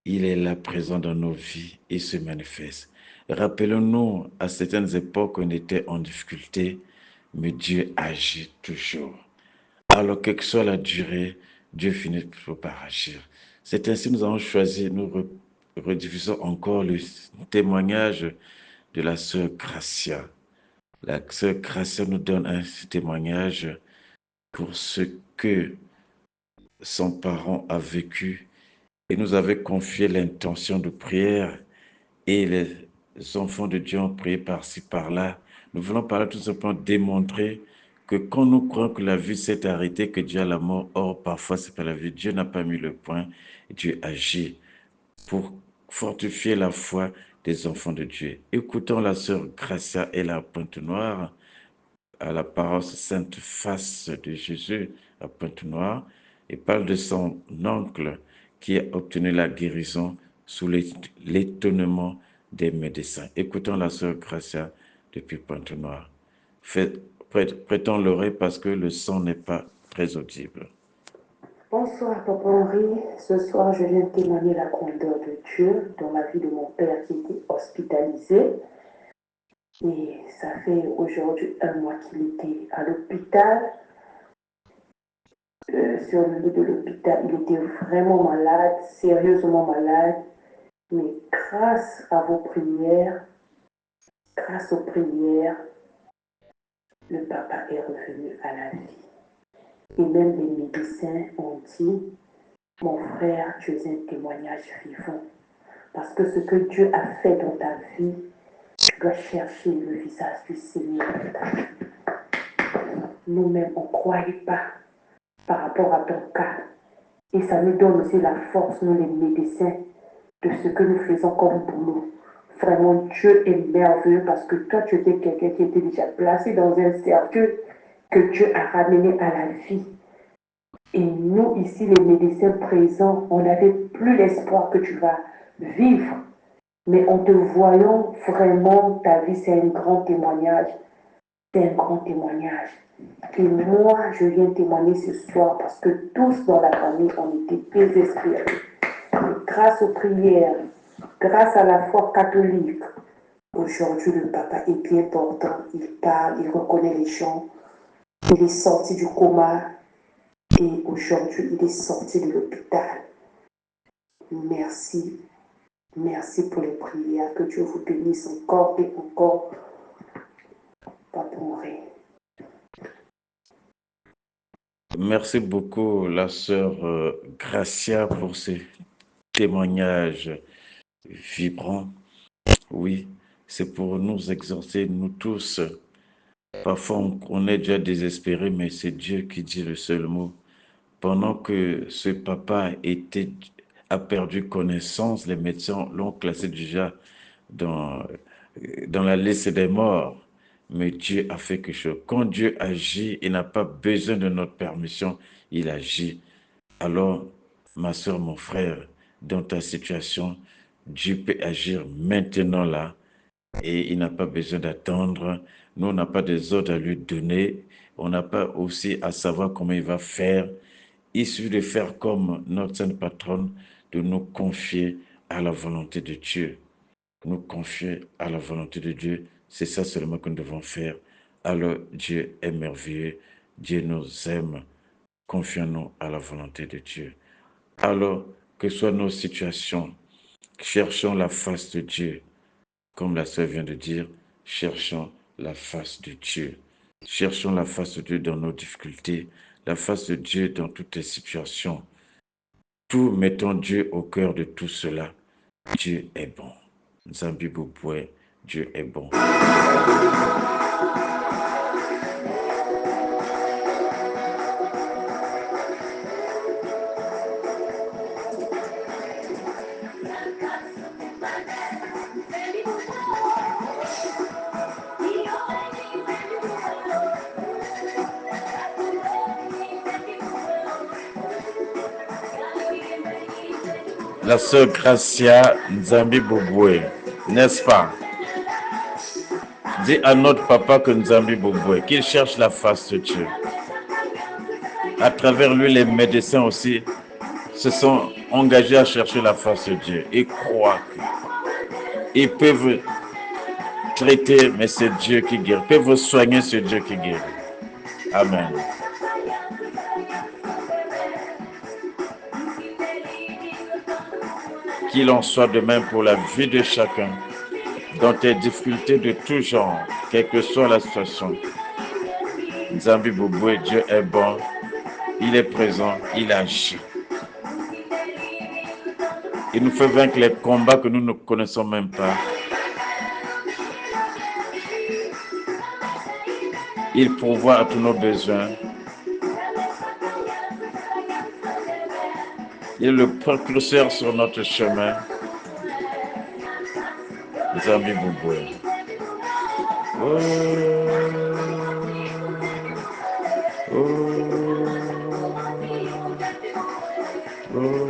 Il est là présent dans nos vies et se manifeste. Rappelons-nous, à certaines époques, on était en difficulté, mais Dieu agit toujours. Alors, quelle que soit la durée, Dieu finit par agir. C'est ainsi que nous avons choisi, nous rediffusons encore le témoignage de la sœur Gracia. La sœur Gracia nous donne un témoignage pour ce que son parent a vécu et nous avait confié l'intention de prière et les enfants de Dieu ont prié par-ci, par-là. Nous voulons par là tout simplement démontrer que quand nous croyons que la vie s'est arrêtée, que Dieu a la mort, or parfois c'est pas la vie, Dieu n'a pas mis le point, et Dieu agit pour fortifier la foi des enfants de Dieu. Écoutons la sœur Gracia et la Pointe-Noire à la paroisse Sainte Face de Jésus à Pointe-Noire et parle de son oncle qui a obtenu la guérison sous l'étonnement des médecins. Écoutons la sœur Gracia depuis Pointe-Noire. Prêtons l'oreille parce que le son n'est pas très audible. Bonsoir, Papa Henri. Ce soir, je viens témoigner la grandeur de Dieu dans la vie de mon père qui était hospitalisé. Et ça fait aujourd'hui 1 mois qu'il était à l'hôpital. Sur le lit de l'hôpital, il était vraiment malade, sérieusement malade. Mais grâce à vos prières, grâce aux prières, le papa est revenu à la vie. Et même les médecins ont dit, mon frère, tu es un témoignage vivant. Parce que ce que Dieu a fait dans ta vie, tu dois chercher le visage du Seigneur dans ta vie. Nous-mêmes, on ne croyait pas par rapport à ton cas. Et ça nous donne aussi la force, nous les médecins, de ce que nous faisons comme boulot. Vraiment, Dieu est merveilleux parce que toi, tu étais quelqu'un qui était déjà placé dans un cercueil que Dieu a ramené à la vie. Et nous, ici, les médecins présents, on n'avait plus l'espoir que tu vas vivre. Mais en te voyant, vraiment, ta vie, c'est un grand témoignage. C'est un grand témoignage. Et moi, je viens témoigner ce soir parce que tous dans la famille, on était désespérés. Et grâce aux prières, grâce à la foi catholique, aujourd'hui, le papa est bien portant. Il parle, il reconnaît les gens. Il est sorti du coma. Et aujourd'hui, il est sorti de l'hôpital. Merci. Merci pour les prières. Que Dieu vous bénisse encore et encore. Papa Henri. Merci beaucoup, la sœur Gracia, pour ces témoignages vibrants. Oui, c'est pour nous exhorter, nous tous. Parfois, on est déjà désespéré, mais c'est Dieu qui dit le seul mot. Pendant que ce papa a perdu connaissance, les médecins l'ont classé déjà dans la liste des morts. mais Dieu a fait quelque chose. Quand Dieu agit, il n'a pas besoin de notre permission, il agit. Alors, ma soeur, mon frère, dans ta situation, Dieu peut agir maintenant là et il n'a pas besoin d'attendre. Nous, on n'a pas des ordres à lui donner. On n'a pas aussi à savoir comment il va faire. Il suffit de faire comme notre sainte patronne, de nous confier à la volonté de Dieu. Nous confier à la volonté de Dieu, c'est ça seulement que nous devons faire. Alors Dieu est merveilleux, Dieu nous aime, confions-nous à la volonté de Dieu. Alors que soient nos situations, cherchons la face de Dieu. Comme la sœur vient de dire, cherchons la face de Dieu. Cherchons la face de Dieu dans nos difficultés, la face de Dieu dans toutes les situations. Tout mettons Dieu au cœur de tout cela. Dieu est bon. Nzambi Bubwe, Dieu est bon. La sœur Gracia Nzambi Bubwe, n'est-ce pas? Dis à notre papa que Nzambi Bubwe, qu'il cherche la face de Dieu. À travers lui, les médecins aussi se sont engagés à chercher la face de Dieu. Ils croient qu'ils peuvent traiter, mais c'est Dieu qui guérit. Ils peuvent vous soigner, c'est Dieu qui guérit. Amen. Qu'il en soit de même pour la vie de chacun, dans tes difficultés de tout genre, quelle que soit la situation. Nzambi Bubwe, Dieu est bon, il est présent, il agit. Il nous fait vaincre les combats que nous ne connaissons même pas. Il pourvoit à tous nos besoins. Il est le précurseur sur notre chemin. Nzambi Bubwe. Oh, oh, oh.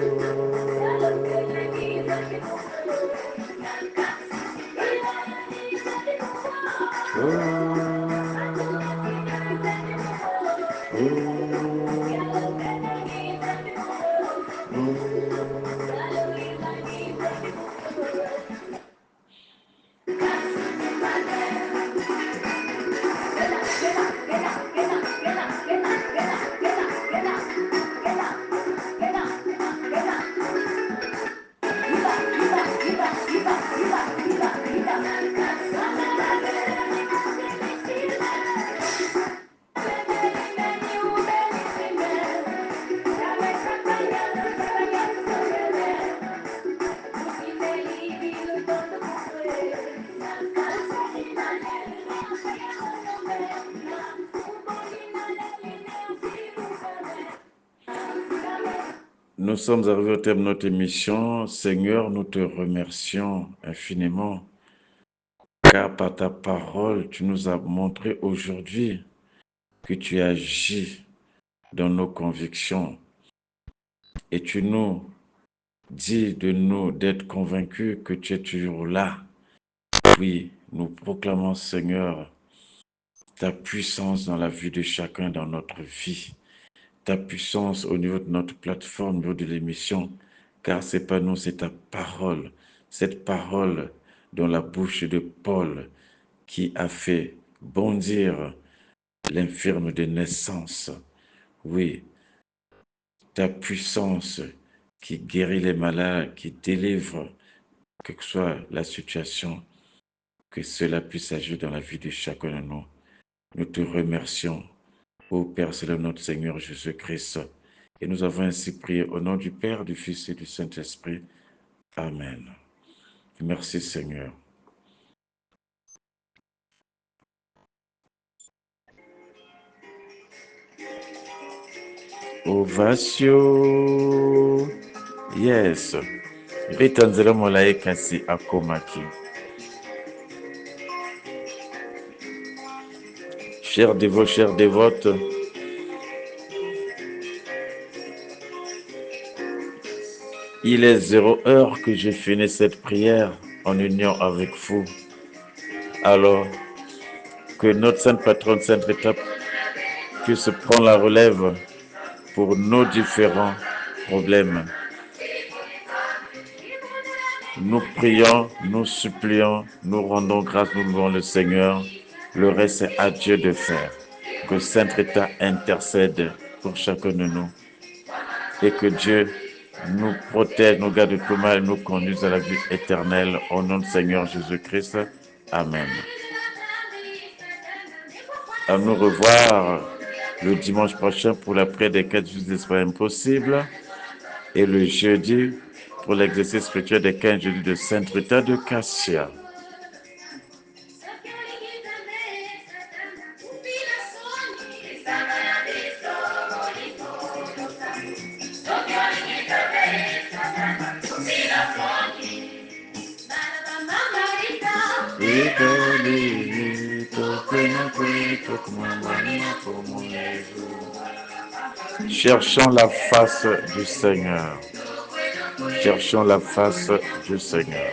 Nous sommes arrivés au terme de notre émission. Seigneur, nous te remercions infiniment, car par ta parole, tu nous as montré aujourd'hui que tu agis dans nos convictions et tu nous dis de nous d'être convaincus que tu es toujours là. Oui, nous proclamons, Seigneur, ta puissance dans la vie de chacun dans notre vie. Ta puissance au niveau de notre plateforme, au niveau de l'émission, car c'est pas nous, c'est ta parole. Cette parole dans la bouche de Paul qui a fait bondir l'infirme de naissance. Oui, ta puissance qui guérit les malades, qui délivre, quelle que soit la situation, que cela puisse agir dans la vie de chacun de nous. Nous te remercions, ô Père céleste, notre Seigneur Jésus-Christ. Et nous avons ainsi prié au nom du Père, du Fils et du Saint-Esprit. Amen. Merci Seigneur. Ovatio. Yes. Ritanzela molaye kasi akomaki. Chers dévots, chères dévotes, il est 0 heure que j'ai fini cette prière en union avec vous. Alors que notre sainte patronne, Sainte Rita, puisse prendre la relève pour nos différents problèmes. Nous prions, nous supplions, nous rendons grâce, nous louons le Seigneur. Le reste, c'est à Dieu de faire. Que Sainte Rita intercède pour chacun de nous. Et que Dieu nous protège, nous garde de tout mal et nous conduise à la vie éternelle. Au nom du Seigneur Jésus-Christ. Amen. À nous revoir le dimanche prochain pour la prière des 4 jours d'espoir impossible et le jeudi pour l'exercice spirituel des 15 jeudis de Sainte Rita de Cassia. Cherchons la face du Seigneur. Cherchons la face du Seigneur.